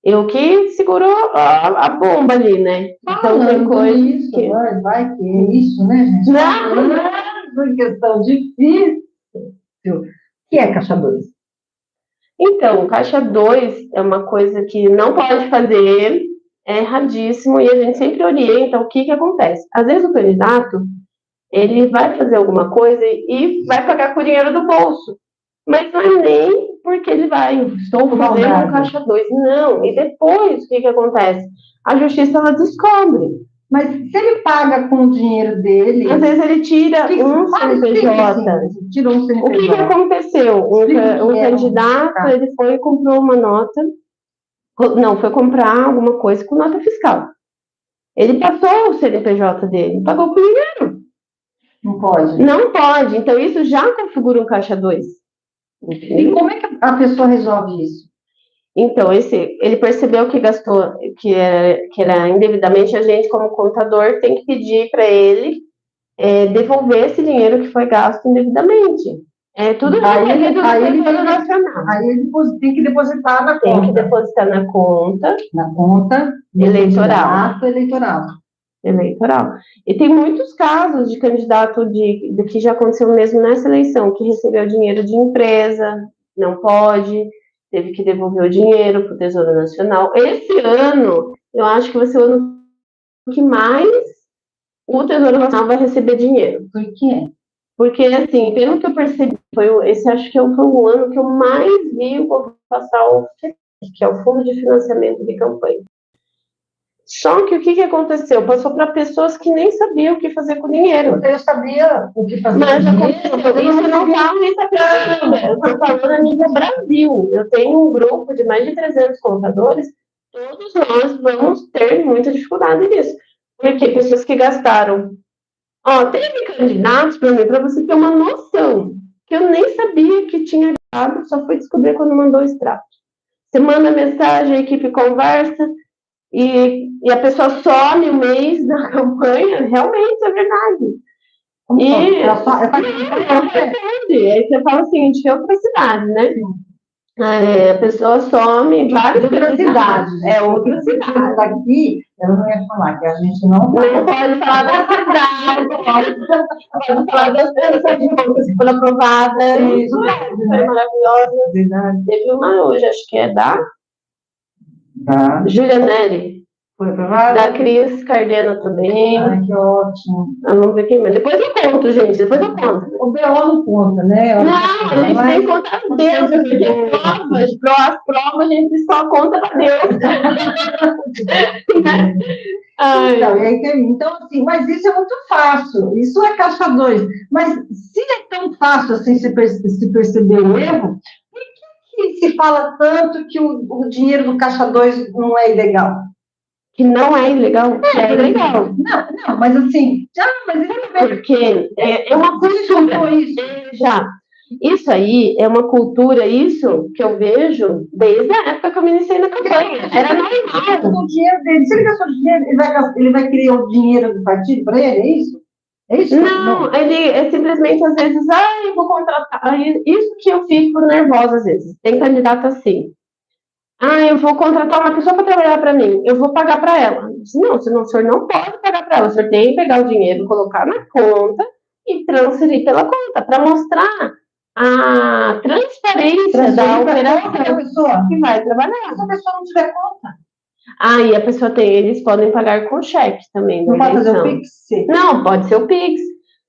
eu que segurou a bomba ali, né? Então tem coisas isso, que... vai que é isso, né, gente? Não, questão difícil. O que é caixa 2? Então, caixa 2 é uma coisa que não pode fazer, é erradíssimo, e a gente sempre orienta o que acontece. Às vezes o candidato, ele vai fazer alguma coisa e vai pagar com o dinheiro do bolso, mas não é nem porque ele vai, estou fazendo um caixa 2. Não, e depois o que acontece? A justiça, ela descobre. Mas se ele paga com o dinheiro dele... Às vezes ele tira um CNPJ. Tira um CNPJ. O que aconteceu? Um candidato, ele foi e comprou uma nota. Não, foi comprar alguma coisa com nota fiscal. Ele passou o CNPJ dele, pagou com dinheiro. Não pode? Não pode. Então isso já configura um caixa 2. E como é que a pessoa resolve isso? Então, ele percebeu que gastou, que era indevidamente, a gente, como contador, tem que pedir para ele devolver esse dinheiro que foi gasto indevidamente. Tudo requerido do Tesouro Nacional. Aí ele tem que depositar na conta. Tem que depositar na conta. Na conta eleitoral. E tem muitos casos de candidato de que já aconteceu mesmo nessa eleição, que recebeu dinheiro de empresa, não pode, teve que devolver o dinheiro para o Tesouro Nacional. Esse ano, eu acho que vai ser o ano que mais o Tesouro Nacional vai receber dinheiro. Por quê? Porque, assim, pelo que eu percebi, esse acho que foi o ano que eu mais vi o governo passar o FIC, que é o Fundo de Financiamento de Campanha. Só que o que aconteceu? Passou para pessoas que nem sabiam o que fazer com o dinheiro. Eu sabia o que fazer com o dinheiro. Isso não está aumentando. Eu estou falando a nível Brasil. Eu tenho um grupo de mais de 300 contadores. Todos nós vamos ter muita dificuldade nisso. Porque pessoas que gastaram. Teve candidatos para mim, para você ter uma noção, que eu nem sabia que tinha gastado, só fui descobrir quando mandou o extrato. Você manda mensagem, a equipe conversa, e a pessoa some o mês da campanha, realmente é verdade. Aí você fala assim, a gente foi outra cidade, né? A pessoa some, várias cidades. É outra cidade. Daqui, eu não ia falar, que a gente não pode falar da cidade, pode falar das pessoas que foram aprovadas. Isso foi maravilhosa. Verdade. Teve uma hoje, acho que é da Júlia Neri. Foi aprovada? Da Cris Cardena também. Ai, que ótimo. Vamos ver quem mais. Depois eu conto, gente. Depois eu conto. O BO não conta, né? Não, a gente tem que contar a Deus. Porque as provas a gente só conta para Deus. Então, assim, mas isso é muito fácil. Isso é caixa 2. Mas se é tão fácil assim se perceber o erro, por que se fala tanto que o dinheiro do caixa 2 não é ilegal? Que não é ilegal? É ilegal. Não, mas assim... Porque é uma cultura. Isso aí é uma cultura, isso que eu vejo desde a época que eu me iniciei na campanha. Era normal. O dinheiro dele, se ele gastou dinheiro, ele vai criar o dinheiro do partido para ele, é isso? É isso? Não, ele é simplesmente, às vezes, eu vou contratar. Isso que eu fico nervosa, às vezes. Tem candidato assim. Eu vou contratar uma pessoa para trabalhar para mim, eu vou pagar para ela. Eu disse, não, senão o senhor não pode pagar para ela, o senhor tem que pegar o dinheiro, colocar na conta e transferir pela conta, para mostrar a transparência da operação que vai trabalhar. Se a pessoa não tiver conta. E a pessoa eles podem pagar com cheque também. Não pode fazer o Pix? Não, pode ser o Pix.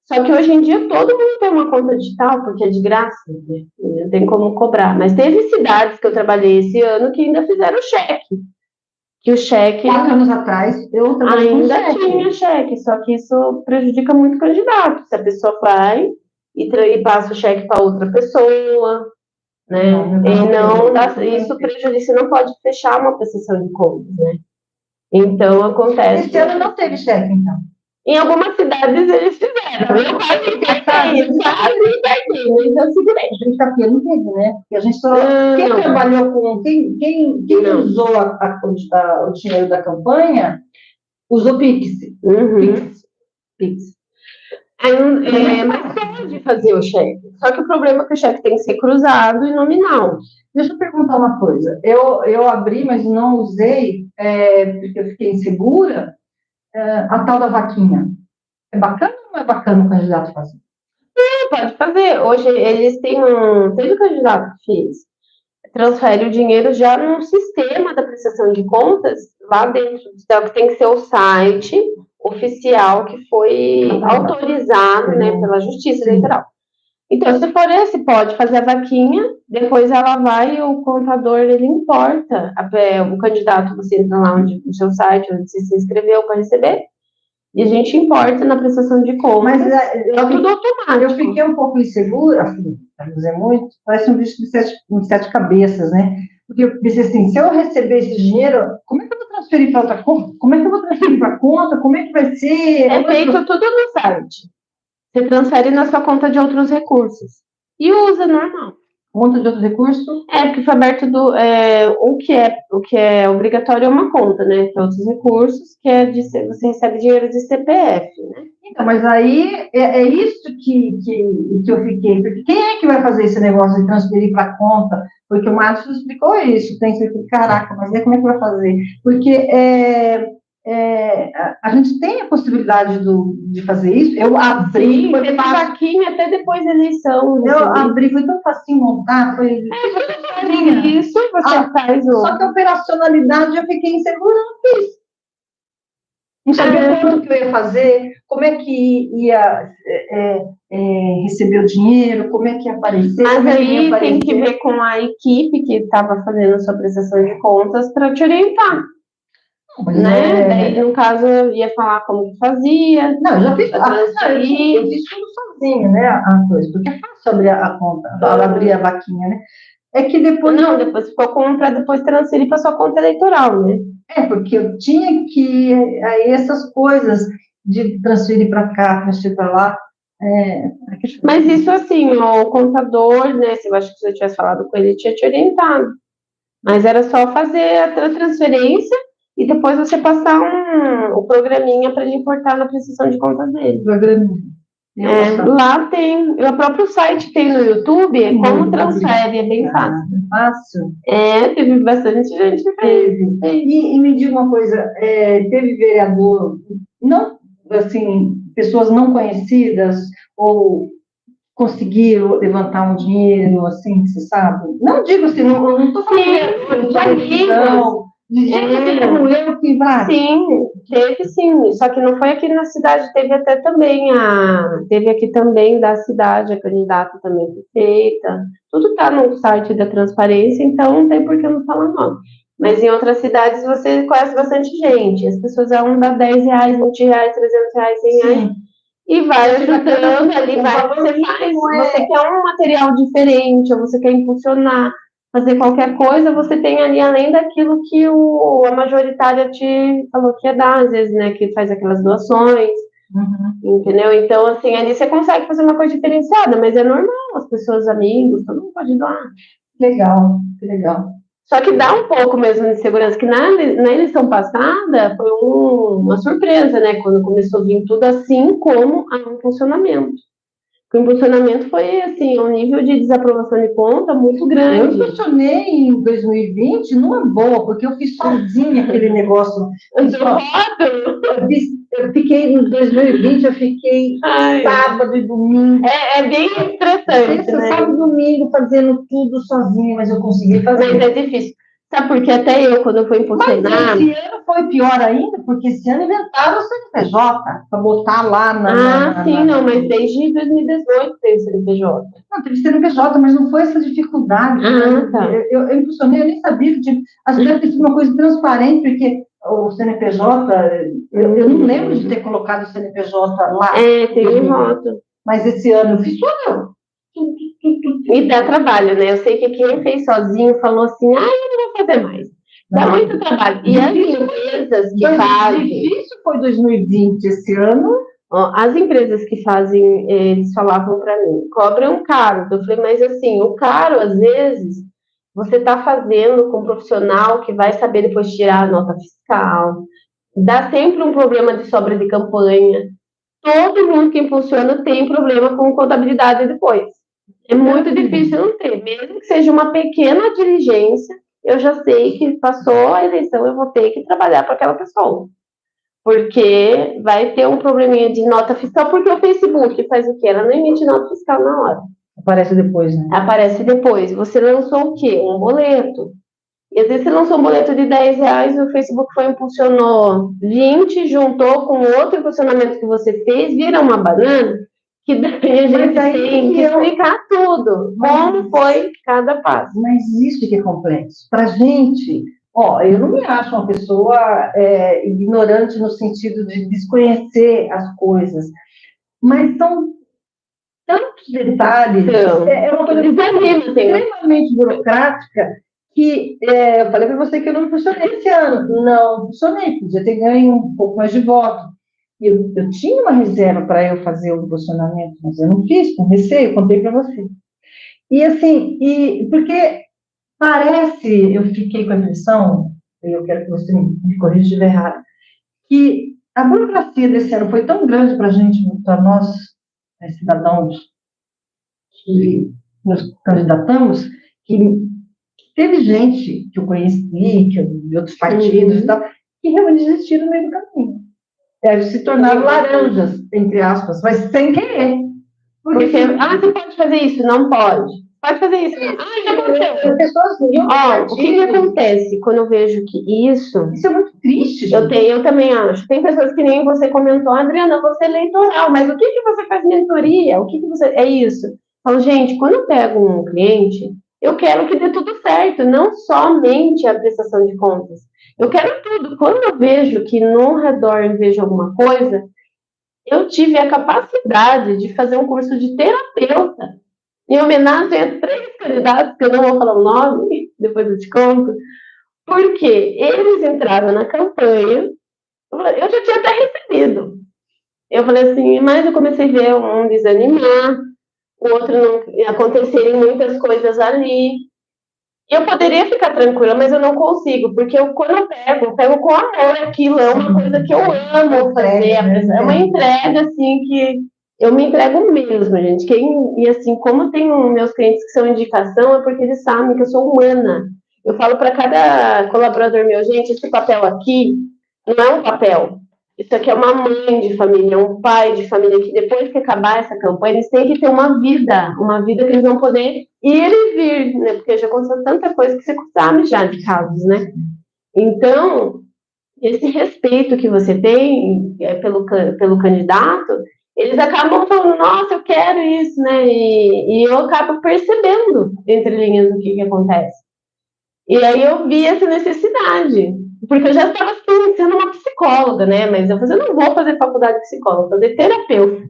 Só que hoje em dia todo mundo tem uma conta digital, porque é de graça, né? Não tem como cobrar. Mas teve cidades que eu trabalhei esse ano que ainda fizeram cheque. Que o cheque... 4 anos atrás, eu trabalhei ainda tinha cheque, só que isso prejudica muito o candidato. Se a pessoa vai e passa o cheque para outra pessoa, né? Isso prejudica, você não pode fechar uma prestação de contas, né? Então acontece. Esse ano não teve cheque, então. Em algumas cidades eles fizeram. Eu quase encartei, mas eu segurei. Quinta-feira não teve, né? Porque a gente só. Quem trabalhou com. Quem usou o dinheiro da campanha usou Pix. Pix. Mas pode fazer o cheque. Só que o problema é que o cheque tem que ser cruzado e nominal. Deixa eu perguntar uma coisa. Eu abri, mas não usei, porque eu fiquei insegura, a tal da vaquinha. É bacana ou não é bacana o candidato fazer? Pode fazer. Hoje eles têm teve um candidato que fez. Transfere o dinheiro já no sistema da prestação de contas, lá dentro, que tem que ser o site oficial que foi autorizado, né, pela Justiça Eleitoral. Então, se for esse, pode fazer a vaquinha, depois ela vai e o contador, ele importa o candidato, você entra lá no seu site, onde você se inscreveu para receber, e a gente importa na prestação de contas. Mas é tudo automático. Eu fiquei um pouco insegura, assim, para dizer muito, parece um bicho de sete cabeças, né? Porque eu pensei assim, se eu receber esse dinheiro, como é que eu vou transferir para outra conta? Como é que eu vou transferir para a conta? Como é que vai ser? É feito tudo no site. Você transfere na sua conta de outros recursos. E usa normal. Conta de outros recursos? Porque foi aberto o que é obrigatório é uma conta, né? Que é outros recursos, você recebe dinheiro de CPF, né? Então, mas aí é isso que eu fiquei. Porque quem é que vai fazer esse negócio de transferir para a conta? Porque o Márcio explicou isso. Tem que caraca, mas aí como é que vai fazer? Porque a gente tem a possibilidade de fazer isso. Eu abri, foi vaquinha até depois da eleição. Eu abri, foi tão facinho montar, foi isso, você faz o... Só que a operacionalidade eu fiquei insegura, não fiz. Não sabia quanto que eu ia fazer, como é que ia receber o dinheiro, como é que ia aparecer. Mas aí tem que ver com a equipe que estava fazendo a sua prestação de contas para te orientar. Né? Daí, no caso, eu ia falar como que fazia. Não, eu já fiz, eu fiz tudo sozinho, né? A coisa, porque é fácil abrir a conta, abrir a vaquinha, né? É que depois. Não, depois ficou como para depois transferir para sua conta eleitoral, né? Porque eu tinha que. Aí essas coisas de transferir para cá, transferir para lá. Mas isso assim, o contador, né? Se eu acho que você tivesse falado com ele, tinha te orientado. Mas era só fazer a transferência e depois você passar o programinha para ele importar na prestação de contas dele. Programinha. Lá tem, o próprio site tem no YouTube, como transfere, é bem fácil. Fácil? Teve bastante gente que fez. E me diga uma coisa, teve vereador, não, assim, pessoas não conhecidas, ou conseguiram levantar um dinheiro, assim, você sabe? Não digo assim, não estou falando de amigos. De gente como eu que vai. Sim, teve sim. Só que não foi aqui na cidade, teve até também teve aqui também da cidade, a candidata também foi feita. Tudo está no site da transparência, então não tem por que eu não falar nome. Mas em outras cidades você conhece bastante gente. As pessoas vão dar R$10, R$20, R$300, R$100. E vai ajudando ali, você quer um material diferente, ou você quer impulsionar, fazer qualquer coisa, você tem ali, além daquilo que a majoritária te falou que ia dar, às vezes, né, que faz aquelas doações, entendeu? Então, assim, ali você consegue fazer uma coisa diferenciada, mas é normal, as pessoas, amigos, todo mundo pode doar. Legal, que legal. Só que dá um pouco mesmo de segurança, que na eleição passada foi uma surpresa, né, quando começou a vir tudo assim como um funcionamento. O impulsionamento foi, assim, um nível de desaprovação de conta muito Eu grande. impulsionei em 2020 numa boa, porque eu fiz sozinha aquele negócio. Eu fiquei em 2020, eu fiquei sábado e domingo. É bem estressante, Sexta, né? sábado e domingo fazendo tudo sozinha, mas eu consegui fazer. Mas é difícil. Sabe por que até eu, quando eu fui impulsionar... Mas esse ano foi pior ainda, porque esse ano inventaram o CNPJ para botar lá na... Não, mas desde 2018 tem o CNPJ. Não, teve CNPJ, mas não foi essa dificuldade. Tá. Eu impulsionei, eu nem sabia que tinha... Acho que deve ter sido uma coisa transparente, porque o CNPJ, eu não lembro de ter colocado o CNPJ lá. Tem um rótulo. Mas esse ano eu fiz tudo. E dá trabalho, né? Eu sei que quem fez sozinho falou assim, eu não vou fazer mais. Dá muito trabalho. E as empresas que fazem... Difícil foi 2020, esse ano. As empresas que fazem, eles falavam para mim, cobram caro. Eu falei, mas assim, o caro, às vezes, você está fazendo com um profissional que vai saber depois tirar a nota fiscal. Dá sempre um problema de sobra de campanha. Todo mundo que impulsiona tem problema com contabilidade depois. É muito difícil não ter, mesmo que seja uma pequena diligência, eu já sei que passou a eleição, eu vou ter que trabalhar para aquela pessoa. Porque vai ter um probleminha de nota fiscal, porque o Facebook faz o quê? Ela não emite nota fiscal na hora. Aparece depois, né? Aparece depois. Você lançou o quê? Um boleto. E às vezes você lançou um boleto de R$10, o Facebook impulsionou 20, juntou com outro impulsionamento que você fez, vira uma banana, que daí a gente tem que explicar tudo, como foi cada passo. Mas isso que é complexo. Para a gente, eu não me acho uma pessoa ignorante no sentido de desconhecer as coisas, mas são tantos detalhes, é uma coisa extremamente burocrática, que eu falei para você que eu não funcionei esse ano. Não funcionei, podia ter ganho um pouco mais de voto. Eu tinha uma reserva para eu fazer o posicionamento, mas eu não fiz, com receio, contei para você. E assim, porque parece, eu fiquei com a impressão, e eu quero que você me corrija se estiver errado, que a burocracia desse ano foi tão grande para a gente, para nós, cidadãos, que nos candidatamos, que teve gente que eu conheci, de outros partidos e tal, que realmente desistiram no meio do caminho. Se tornaram laranjas, entre aspas, mas sem querer. Porque você pode fazer isso? Não pode. Pode fazer isso. Já aconteceu. O que acontece quando eu vejo que isso é muito triste. Eu também acho. Tem pessoas que nem você comentou, Adriana, você é eleitoral, mas o que você faz mentoria? O que você... É isso. Então, gente, quando eu pego um cliente, eu quero que dê tudo certo, não somente a prestação de contas. Eu quero tudo. Quando eu vejo que no redor eu vejo alguma coisa, eu tive a capacidade de fazer um curso de terapeuta em homenagem a 3 candidatos, que eu não vou falar o nome, depois eu te conto, porque eles entraram na campanha, eu já tinha até recebido. Eu falei assim, mas eu comecei a ver um desanimar, o outro não acontecerem muitas coisas ali. Eu poderia ficar tranquila, mas eu não consigo, porque quando eu pego com amor aquilo, é uma coisa que eu amo fazer, é uma entrega, assim, que eu me entrego mesmo, gente. E assim, como tenho meus clientes que são indicação, é porque eles sabem que eu sou humana. Eu falo para cada colaborador meu, gente, esse papel aqui não é um papel. Isso aqui é uma mãe de família, um pai de família, que depois que acabar essa campanha, eles têm que ter uma vida que eles vão poder ir e vir, né? Porque já aconteceu tanta coisa que você sabe já de casos, né? Então, esse respeito que você tem pelo candidato, eles acabam falando, nossa, eu quero isso, né? E eu acabo percebendo, entre linhas, o que acontece. E aí eu vi essa necessidade, porque eu já estava sendo uma psicóloga, né? Mas eu não vou fazer faculdade de psicóloga, vou fazer terapeuta.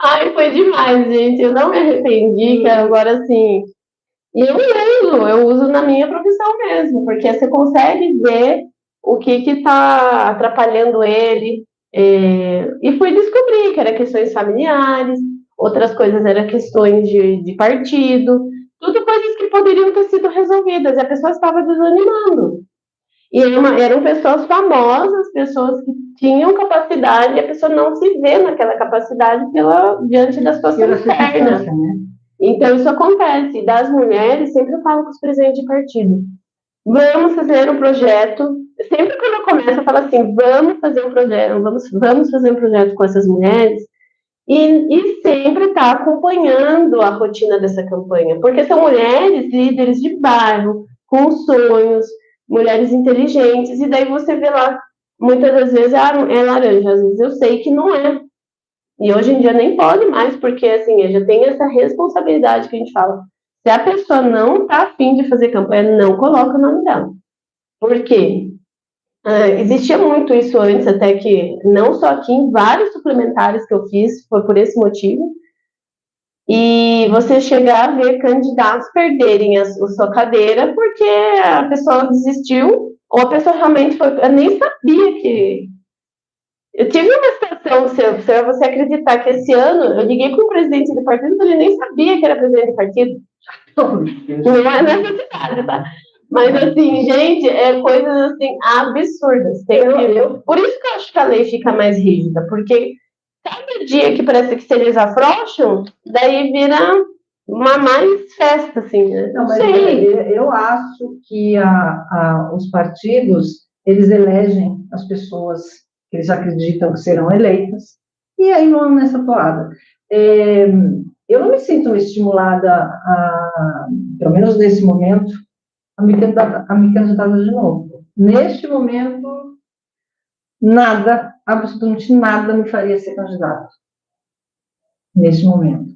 Ai, foi demais, gente. Eu não me arrependi, que agora assim. E eu uso na minha profissão mesmo, porque você consegue ver o que está atrapalhando ele. E fui descobrir que eram questões familiares, outras coisas eram questões de partido, tudo coisas que poderiam ter sido resolvidas, e a pessoa estava desanimando. E eram pessoas famosas, pessoas que tinham capacidade, e a pessoa não se vê naquela capacidade diante da situação externa. Né? Então, isso acontece. Das mulheres, sempre eu falo com os presidentes de partido. Vamos fazer um projeto. Sempre quando eu começo, eu falo assim, vamos fazer um projeto, vamos fazer um projeto com essas mulheres. E sempre está acompanhando a rotina dessa campanha, porque são mulheres líderes de bairro, com sonhos, mulheres inteligentes, e daí você vê lá, muitas das vezes é laranja, às vezes eu sei que não é. E hoje em dia nem pode mais, porque assim, já tem essa responsabilidade que a gente fala. Se a pessoa não está afim de fazer campanha, não coloca o nome dela. Por quê? Existia muito isso antes, até que, não só aqui, em vários suplementares que eu fiz, foi por esse motivo. E você chegar a ver candidatos perderem a sua cadeira porque a pessoa desistiu, ou a pessoa realmente foi. Eu nem sabia que. Eu tive uma situação, se você acreditar que esse ano eu liguei para o presidente do partido, ele nem sabia que era presidente do partido. Não é nessa cidade, tá? Mas assim, gente, coisas assim absurdas. Por isso que eu acho que a lei fica mais rígida, porque cada dia que parece que se eles afrouxam, daí vira uma mais festa, assim, né? Não, mas eu acho que os partidos, eles elegem as pessoas que eles acreditam que serão eleitas, e aí vão nessa toada. Eu não me sinto estimulada, pelo menos nesse momento, a me candidatar de novo. Neste momento, nada, absolutamente nada me faria ser candidato. Neste momento.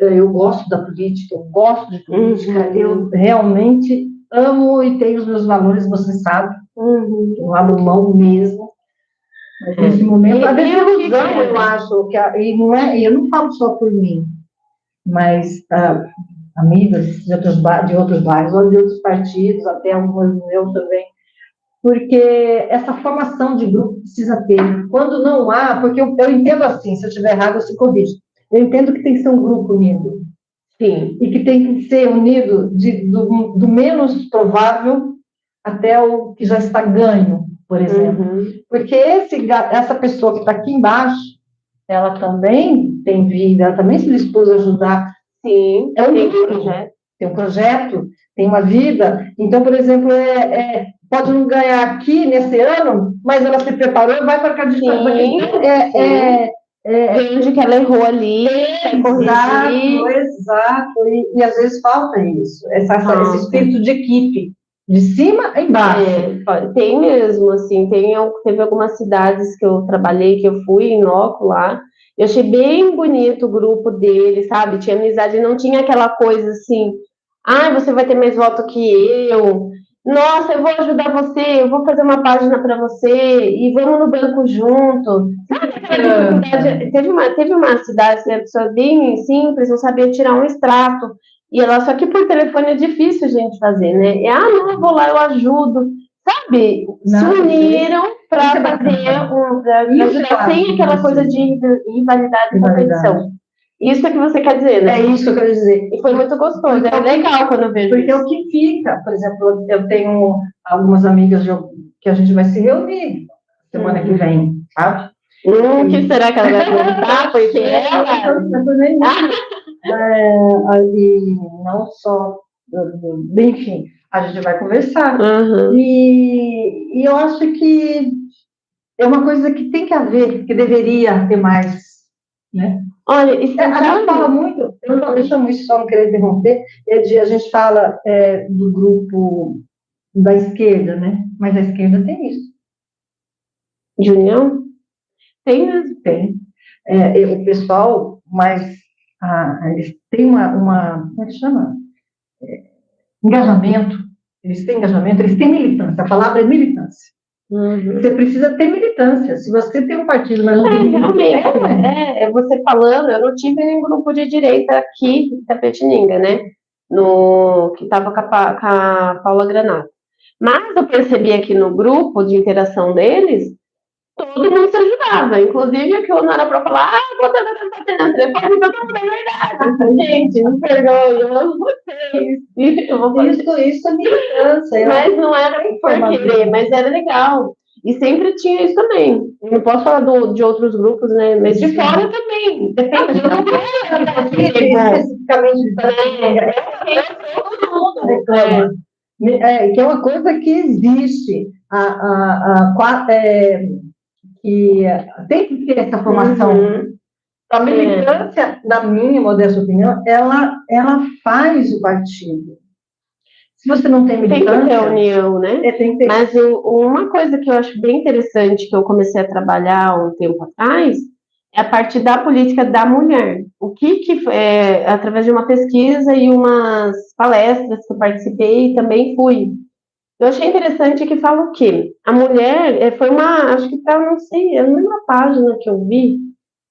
Eu gosto da política, eu gosto de política, eu realmente amo e tenho os meus valores, você sabe, eu abro mão mesmo. Mas nesse momento, a desilusão, eu acho, e eu não falo só por mim, mas amigas de outros bairros, ou de outros partidos, até algumas meus também, porque essa formação de grupo precisa ter. Quando não há, porque eu entendo assim, se eu estiver errado, eu se corrijo. Eu entendo que tem que ser um grupo unido. Sim. E que tem que ser unido do menos provável até o que já está ganho, por exemplo. Porque essa pessoa que está aqui embaixo, ela também tem vida, ela também se dispôs a ajudar. Sim, tem um projeto, tem uma vida. Então, por exemplo, pode não ganhar aqui nesse ano, mas ela se preparou e vai para cada estado. Onde que ela errou ali, exato, e às vezes falta isso, esse espírito de equipe, de cima a embaixo. Tem mesmo, assim, teve algumas cidades que eu trabalhei, que eu fui em loco lá, eu achei bem bonito o grupo deles, sabe, tinha amizade, não tinha aquela coisa assim, você vai ter mais voto que eu, nossa, eu vou ajudar você, eu vou fazer uma página para você, e vamos no banco junto. Sabe aquela dificuldade? Teve uma cidade, né, pessoa bem simples, não sabia tirar um extrato, e ela, só que por telefone é difícil a gente fazer, né? Não, eu vou lá, eu ajudo. Sabe? Se uniram para fazer ajudar sem aquela coisa de rivalidade e competição. Isso é que você quer dizer, né? É isso que eu quero dizer. E foi muito gostoso, é legal quando eu vejo. Porque é o que fica, por exemplo, eu tenho algumas amigas que a gente vai se reunir semana que vem, sabe? O que será que ela vai perguntar? Porque e não só, enfim, a gente vai conversar. E eu acho que é uma coisa que tem que haver, que deveria ter mais, né? Olha, a gente fala muito, eu chamo isso, só não querer interromper, a gente fala do grupo da esquerda, né? Mas a esquerda tem isso. De união? Tem mesmo. Tem. O pessoal, mas eles têm como é que chama? Engajamento. Eles têm engajamento, eles têm militância. A palavra é militância. Você precisa ter militância. Se você tem um partido, mas não tem realmente, você falando, eu não tive nenhum grupo de direita aqui em Itapetininga, né? Que estava com a Paula Granato. Mas eu percebi aqui no grupo de interação deles todo mundo se ajudava. Inclusive, que não era para falar, você tá tendo telefone, todo mundo é verdade. Gente, me perdoe, eu amo vocês. Eu vou fazer. Isso é militância. Mas não era por querer, mas era legal. E sempre tinha isso também. Eu não posso falar de outros grupos, né? Mas de fora também. Depende do grupo. Especificamente, todo mundo reclama. Que é uma coisa que existe. Que tem que ter essa formação. A militância, na minha modesta opinião, ela faz o partido. Se você não tem militância... Tem que ter união, né? Tem que ter. Mas uma coisa que eu acho bem interessante, que eu comecei a trabalhar há um tempo atrás, é a parte da política da mulher. O que através de uma pesquisa e umas palestras que eu participei, também fui. Eu achei interessante que fala o quê? A mulher foi acho que para, não sei, eu não lembro a página que eu vi,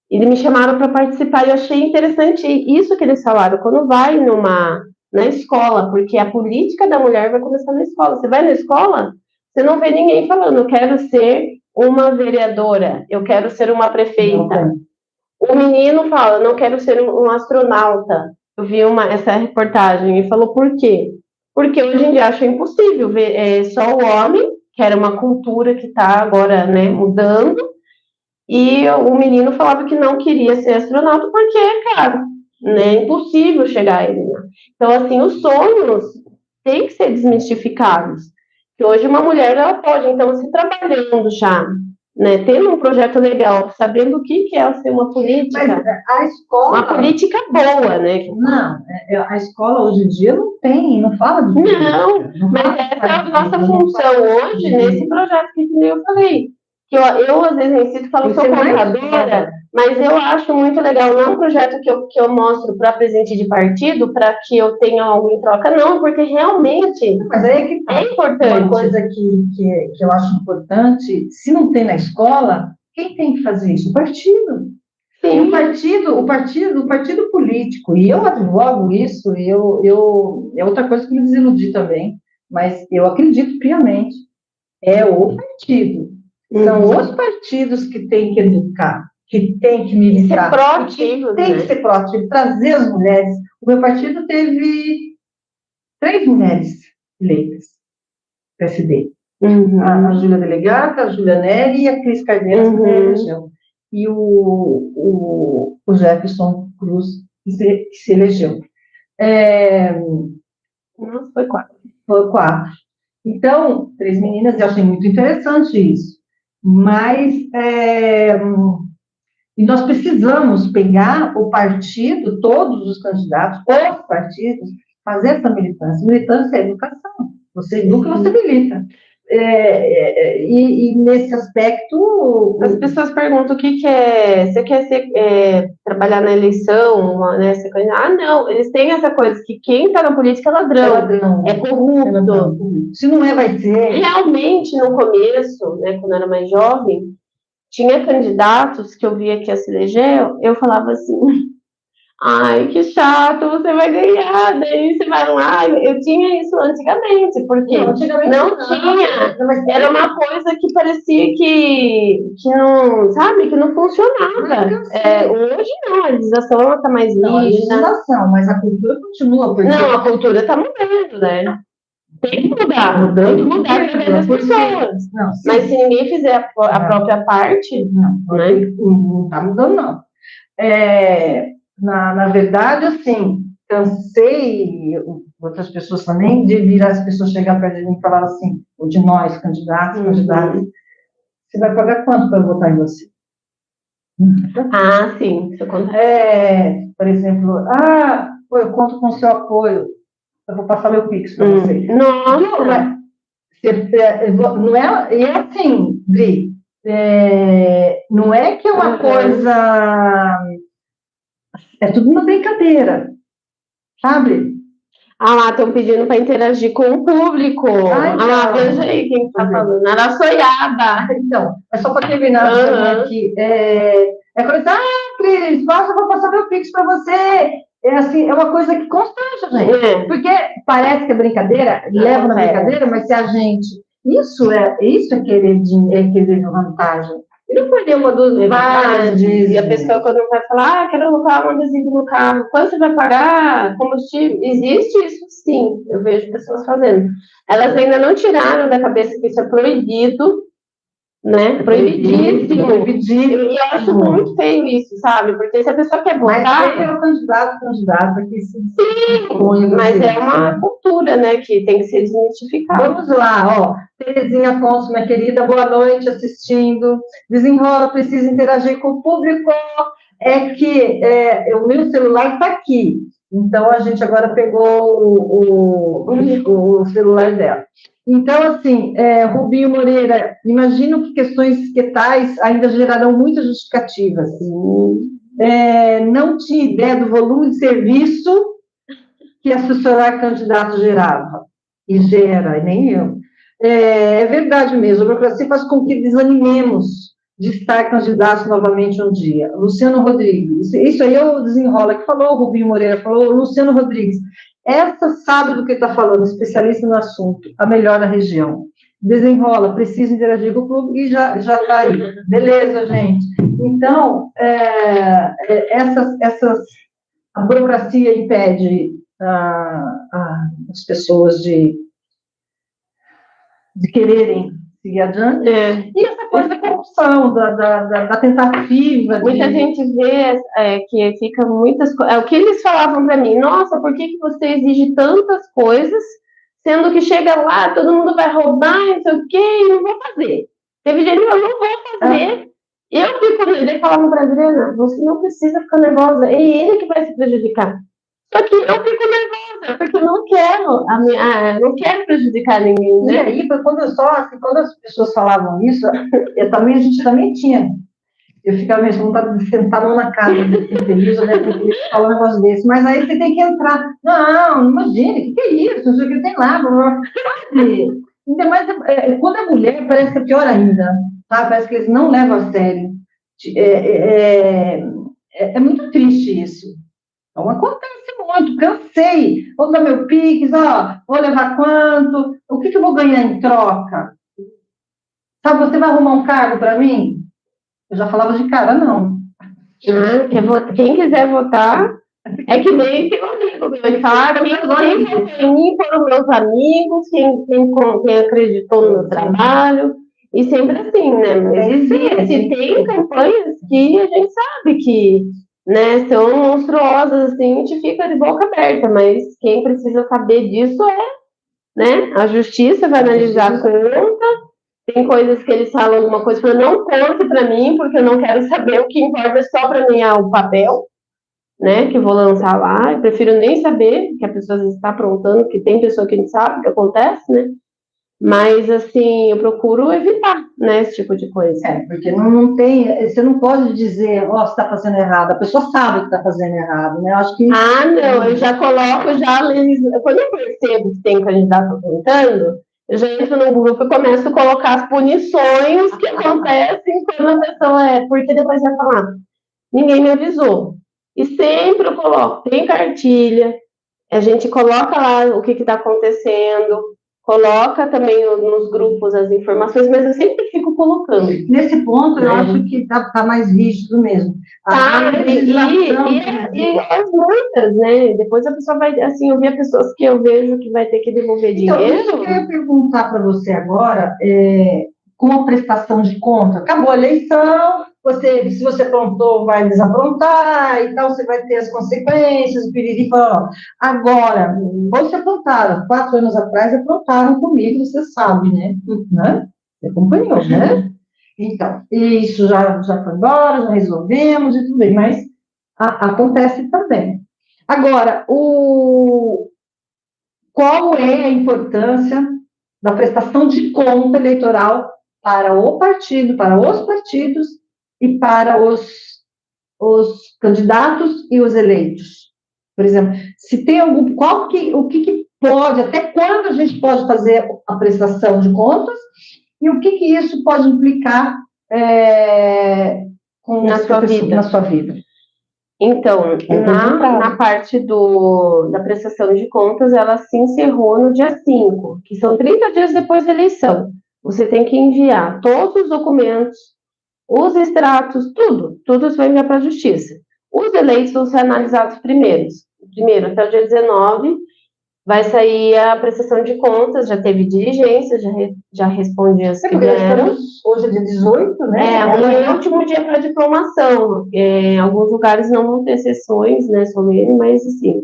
eles me chamaram para participar e eu achei interessante isso que eles falaram, quando vai na escola, porque a política da mulher vai começar na escola. Você vai na escola, você não vê ninguém falando, eu quero ser uma vereadora, eu quero ser uma prefeita. O menino fala, não quero ser um astronauta. Eu vi essa reportagem e falou, por quê? Porque hoje em dia acho impossível ver só o homem, que era uma cultura que está agora, né, mudando, e o menino falava que não queria ser astronauta porque é caro, né, é impossível chegar a ele. Né? Então, assim, os sonhos têm que ser desmistificados. Que hoje uma mulher, ela pode, então, se trabalhando já, né, tendo um projeto legal, sabendo o que é ser uma política, mas a escola, uma política boa, né? Não, a escola hoje em dia não fala de política. Não, mas essa é a nossa função hoje, nesse projeto que eu falei. Que eu às vezes insisto, falo que sou contadora, mas eu acho muito legal, não é um projeto que eu mostro para presidente de partido, para que eu tenha algo em troca, não, porque realmente mas aí é importante. Uma coisa que eu acho importante, se não tem na escola, quem tem que fazer isso? O partido. Sim. O partido político, e eu advogo isso, é outra coisa que me desiludi também, mas eu acredito piamente, é o partido. São os partidos que têm que educar, que têm que militar. Ser proativo, tem que ser proativo, trazer as mulheres. O meu partido teve 3 mulheres eleitas, PSD. A Júlia Delegata, a Júlia Neri e a Cris Carneiro, que elegeu. E o Jefferson Cruz, que se elegeu. Foi 4. Foi 4. Então, 3 meninas, eu achei muito interessante isso. Mas e nós precisamos pegar o partido, todos os candidatos, os partidos, fazer essa militância. Militância é educação. Você educa, você milita. E nesse aspecto... As pessoas perguntam o que é... Você quer trabalhar na eleição? Né? Não, eles têm essa coisa que quem está na política é ladrão, é corrupto. Se não vai ser... Realmente, no começo, né, quando eu era mais jovem, tinha candidatos que eu via que ia se eleger, eu falava assim... Ai, que chato, você vai ganhar, daí você vai lá. Eu tinha isso antigamente, porque não tinha, era uma coisa que parecia que não, sabe, que não funcionava. Hoje não, a legislação está mais rígida. A legislação, mas a cultura continua. Porque... Não, a cultura está mudando, né? Tem que mudar através das pessoas. Não, mas se ninguém fizer a própria parte, não está mudando, não. Na verdade, assim, cansei, outras pessoas também, de vir as pessoas chegar perto de mim e falar assim, ou de nós, candidatos, você vai pagar quanto para votar em você? Ah, sim. Por exemplo, eu conto com o seu apoio, eu vou passar meu Pix para você. Nossa! Não é, e assim, Dri, não é que é uma coisa... É tudo uma brincadeira, sabe? Lá, estão pedindo para interagir com o público. Veja aí quem está falando. Araçoiaba. Então, é só para terminar aqui. Coisa, Cris, eu vou passar meu Pix para você. É uma coisa que constrange, gente. Porque parece que é brincadeira, leva na brincadeira, mas se a gente... Isso é querer vantagem. E não foi nenhuma dúvida. Várias vezes. E a pessoa, quando vai falar, quero colocar um adesivo no carro, quanto você vai pagar? Combustível? Existe isso, sim. Eu vejo pessoas fazendo. Elas ainda não tiraram da cabeça que isso é proibido, né? Proibidíssimo. E eu acho muito feio isso, sabe? Porque se a pessoa quer votar... Mas é o candidato que se... Sim, mas é uma cultura, né? Que tem que ser desmistificada. Vamos lá, ó. Terezinha Afonso, minha querida, boa noite, assistindo. Desenrola, precisa interagir com o público. É que o meu celular está aqui. Então, a gente agora pegou o celular dela. Então, assim, Rubinho Moreira, imagino que questões que tais ainda gerarão muitas justificativas. Não tinha ideia do volume de serviço que assessorar candidato gerava. E gera, nem eu. É verdade mesmo, a burocracia faz com que desanimemos de estar candidatos novamente um dia. Luciano Rodrigues, isso aí eu desenrola, que falou, o Rubinho Moreira falou, Luciano Rodrigues, essa sabe do que está falando, especialista no assunto, a melhor da região. Desenrola, precisa interagir com o clube e já está aí. Beleza, gente. Então, a burocracia impede as pessoas de quererem seguir adiante. E essa coisa da corrupção, da tentativa. Muita gente vê que fica muitas coisas. É o que eles falavam para mim: nossa, por que você exige tantas coisas, sendo que chega lá, todo mundo vai roubar, não sei o quê, e não vou fazer. Teve gente que eu não vou fazer. Eu fico, ele falava para a Adriana: você não precisa ficar nervosa, é ele que vai se prejudicar. Só que eu fico nervosa, porque eu não quero, não quero prejudicar ninguém, né? E aí, quando as pessoas falavam isso, a gente também tinha. Eu ficava mesmo vontade de sentar a mão na cara, feliz, né, porque falar um negócio desse. Mas aí você tem que entrar. Não, imagina, o que é isso? Não sei o que tem lá. Ainda mais, quando é mulher, parece que é pior ainda. Tá? Parece que eles não levam a sério. É muito triste isso. Então, acontece muito, cansei. Vou dar meu Pix, vou levar quanto? O que eu vou ganhar em troca? Sabe, você vai arrumar um cargo para mim? Eu já falava de cara, não. Quem quiser votar, é que nem tem um amigo meu. Ele fala, quem votou em mim foram meus amigos, quem acreditou no meu trabalho. E sempre assim, né? Mas tem campanhas que a gente sabe que, né, são monstruosas, assim, a gente fica de boca aberta, mas quem precisa saber disso né, a justiça vai analisar a conta. Tem coisas que eles falam alguma coisa, falam, não conte para mim, porque eu não quero saber, o que importa só para mim é o papel, né, que eu vou lançar lá. Eu prefiro nem saber, que a pessoa às vezes está aprontando, que tem pessoa que a gente sabe que acontece, né? Mas, assim, eu procuro evitar, né, esse tipo de coisa. Porque não tem, você não pode dizer, você está fazendo errado, a pessoa sabe que está fazendo errado, né? Eu acho que... não, eu já coloco, quando eu percebo que tem candidato apontando, eu já entro no grupo e começo a colocar as punições que acontecem quando a pessoa porque depois vai falar, ninguém me avisou. E sempre eu coloco, tem cartilha, a gente coloca lá o que está acontecendo, coloca também nos grupos as informações, mas eu sempre fico colocando. Nesse ponto, eu acho que está mais rígido mesmo. E as multas, né? Depois a pessoa vai, assim, eu vi pessoas que eu vejo que vai ter que devolver dinheiro. Então, eu queria perguntar para você agora, com a prestação de conta, acabou a eleição, se você aprontou, vai desaprontar, e tal, você vai ter as consequências, piriri, agora, você aprontaram, 4 anos atrás aprontaram comigo, você sabe, né? Você acompanhou, né? Então, isso já foi embora, já resolvemos e tudo bem, mas acontece também. Agora, qual é a importância da prestação de conta eleitoral para o partido, para os partidos e para os candidatos e os eleitos? Por exemplo, se tem o que pode, até quando a gente pode fazer a prestação de contas e o que isso pode implicar na sua vida? Então, na parte da prestação de contas, ela se encerrou no dia 5, que são 30 dias depois da eleição. Você tem que enviar todos os documentos Os extratos, tudo isso vai enviar para a Justiça. Os eleitos vão ser analisados primeiro, até o dia 19, vai sair a prestação de contas, já teve diligência, já respondi as que vieram. Hoje é dia 18, né? Amanhã é o último dia para diplomação. Alguns lugares não vão ter sessões, né, solene, mas assim,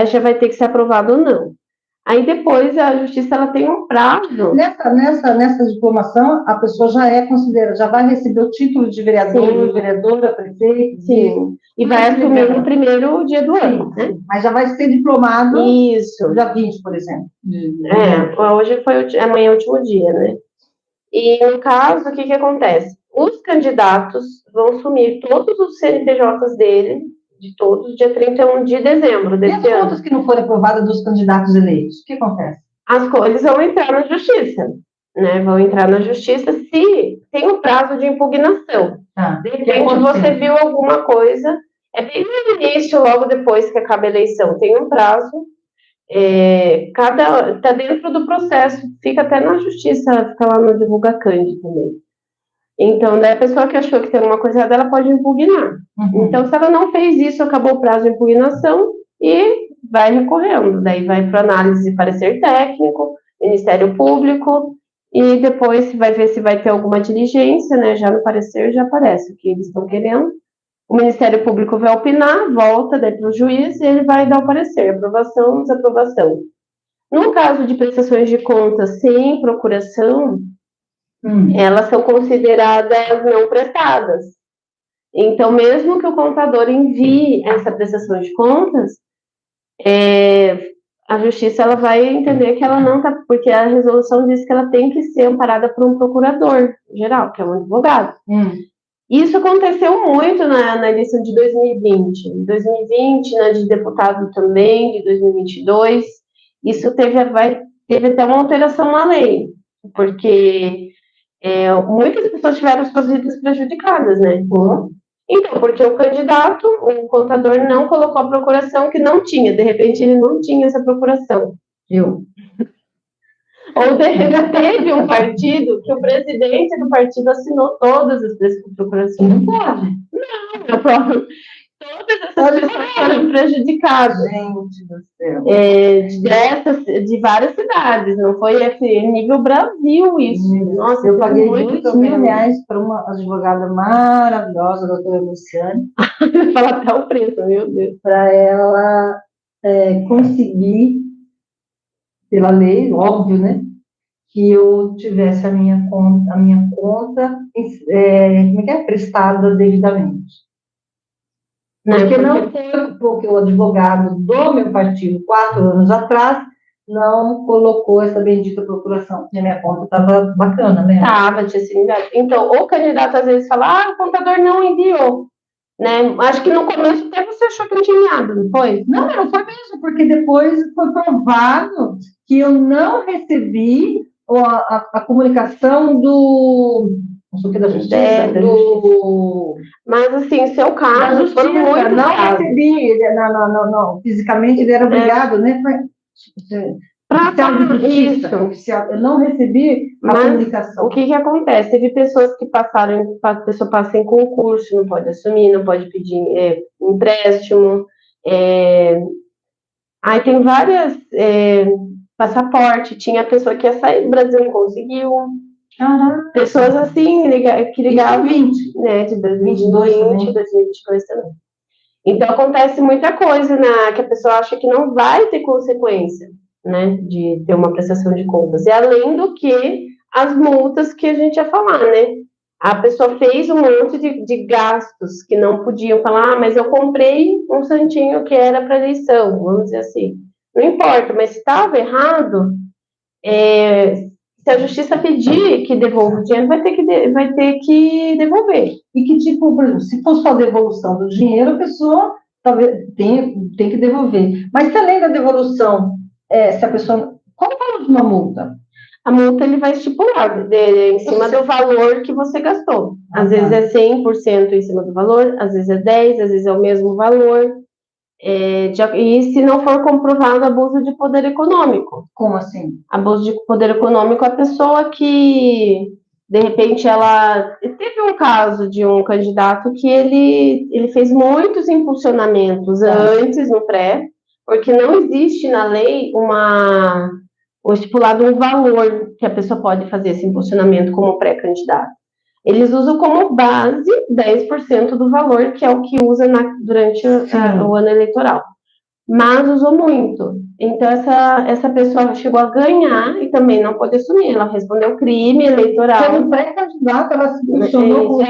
já vai ter que ser aprovado ou não. Aí depois a Justiça ela tem um prazo. Nessa diplomação, a pessoa já é considerada, já vai receber o título de vereador, vereadora, prefeito. Sim. E vai assumir no primeiro dia do ano, né? Mas já vai ser diplomado. Isso. Dia 20, por exemplo. Amanhã é o último dia, né? E no caso, o que acontece? Os candidatos vão assumir todos os CNPJs dele, de todos, dia 31 de dezembro desse ano. E as contas que não forem aprovadas dos candidatos eleitos, o que acontece? Eles vão entrar na Justiça, né? Vão entrar na Justiça se tem um prazo de impugnação. De repente você viu alguma coisa, é bem no início, logo depois que acaba a eleição, tem um prazo, está dentro do processo, fica até na Justiça, fica lá no Divulga Cândido também. Então, daí a pessoa que achou que tem alguma coisa errada, ela pode impugnar. Então, se ela não fez isso, acabou o prazo de impugnação e vai recorrendo. Daí vai para análise de parecer técnico, Ministério Público, e depois vai ver se vai ter alguma diligência, né? Já no parecer já aparece o que eles estão querendo. O Ministério Público vai opinar, volta daí para o juiz e ele vai dar o parecer, aprovação, desaprovação. No caso de prestações de contas sem procuração, elas são consideradas não prestadas. Então, mesmo que o contador envie essa prestação de contas, a Justiça ela vai entender que ela não está, porque a resolução diz que ela tem que ser amparada por um procurador geral, que é um advogado. Isso aconteceu muito na eleição de 2020. Em 2020, na de deputado também, de 2022. Isso teve até uma alteração na lei, porque muitas pessoas tiveram suas vidas prejudicadas, né? Então, porque o contador não colocou a procuração que não tinha, de repente ele não tinha essa procuração. Ou de repente teve um partido que o presidente do partido assinou todas as procurações. Não pode. Não, todas essas pessoas foram prejudicadas. Gente do céu. De várias cidades, não foi nível Brasil isso. Nossa, eu paguei R$8.000 para uma advogada maravilhosa, a doutora Luciane. Fala até o preço, meu Deus. Para ela conseguir, pela lei, óbvio, né? Que eu tivesse a minha conta prestada devidamente. Porque não foi porque o advogado do meu partido, 4 anos atrás, não colocou essa bendita procuração, porque a minha conta estava bacana, né? Tinha sido enviado. Então, o candidato às vezes fala, o contador não enviou. Né? Acho que no começo até você achou que não tinha enviado, não foi? Não foi mesmo, porque depois foi provado que eu não recebi a comunicação não sei o que da Justiça, Mas assim, seu caso foi muito não recebi, não, fisicamente ele era obrigado, né? Oficial, eu não recebi a comunicação. O que acontece? Teve pessoas que a pessoa passa em concurso, não pode assumir, não pode pedir empréstimo. Aí tem várias passaporte, tinha pessoa que ia sair do Brasil, não conseguiu. Pessoas assim que ligavam, né, de 2020, 2022 também. Então acontece muita coisa que a pessoa acha que não vai ter consequência, né, de ter uma prestação de contas. E além do que as multas que a gente ia falar, né? A pessoa fez um monte de gastos que não podiam falar, mas eu comprei um santinho que era para eleição, vamos dizer assim. Não importa, mas se estava errado, se a Justiça pedir que devolva o dinheiro, vai ter que devolver. E que tipo, por exemplo, se for só devolução do dinheiro, a pessoa talvez tem que devolver. Mas se além da devolução, se a pessoa... Qual é o valor de uma multa? A multa ele vai estipular em cima do valor que você gastou. Às vezes é 100% em cima do valor, às vezes é 10%, às vezes é o mesmo valor. E se não for comprovado abuso de poder econômico. Como assim? Abuso de poder econômico é a pessoa que De repente, ela teve um caso de um candidato que ele fez muitos impulsionamentos antes no pré, porque não existe na lei o estipulado um valor que a pessoa pode fazer esse impulsionamento como pré-candidato. Eles usam como base 10% do valor, que é o que usa durante o ano eleitoral. Mas usou muito. Então, essa pessoa chegou a ganhar e também não pôde assumir. Ela respondeu crime eleitoral. Como pré-candidata, ela se posicionou com...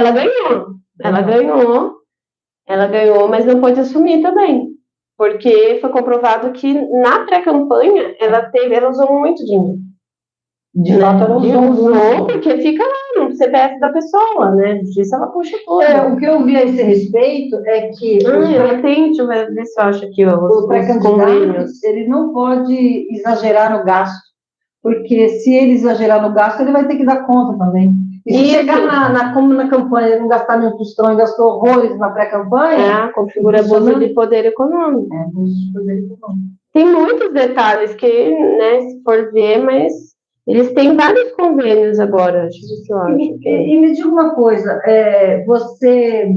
Ela ganhou, mas não pôde assumir também. Porque foi comprovado que na pré-campanha ela usou muito dinheiro. De fato, ela usou porque fica lá no CPF da pessoa, né? Disso ela puxa tudo. O que eu vi a esse respeito é que deixa eu ver se eu acho aqui o pré-candidato, ele não pode exagerar no gasto, porque se ele exagerar no gasto, ele vai ter que dar conta também. E se chegar como na campanha, ele não gastar nenhum tostão e gastou horrores na pré-campanha... configura abuso de poder econômico. Abuso de poder econômico. Tem muitos detalhes que, né, se for ver, mas eles têm vários convênios agora, acho que eu acho. E me diga uma coisa, você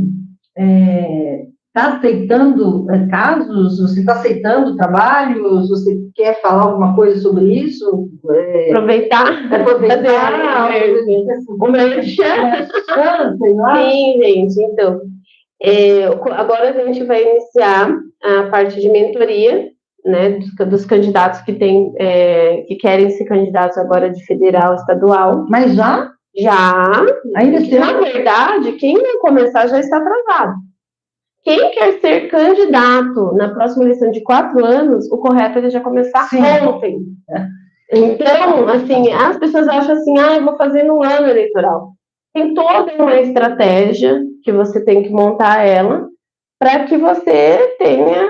está aceitando casos? Você está aceitando trabalhos? Você quer falar alguma coisa sobre isso? Aproveitar. O merchan. Sim, gente, então. Agora a gente vai iniciar a parte de mentoria, né, dos candidatos que querem ser candidatos agora de federal, estadual. Mas já? Já. Ainda na verdade, quem não começar já está atrasado. Quem quer ser candidato na próxima eleição de 4 anos, o correto é já começar ontem. Então, assim, as pessoas acham assim, eu vou fazer no ano eleitoral. Tem toda uma estratégia que você tem que montar ela para que você tenha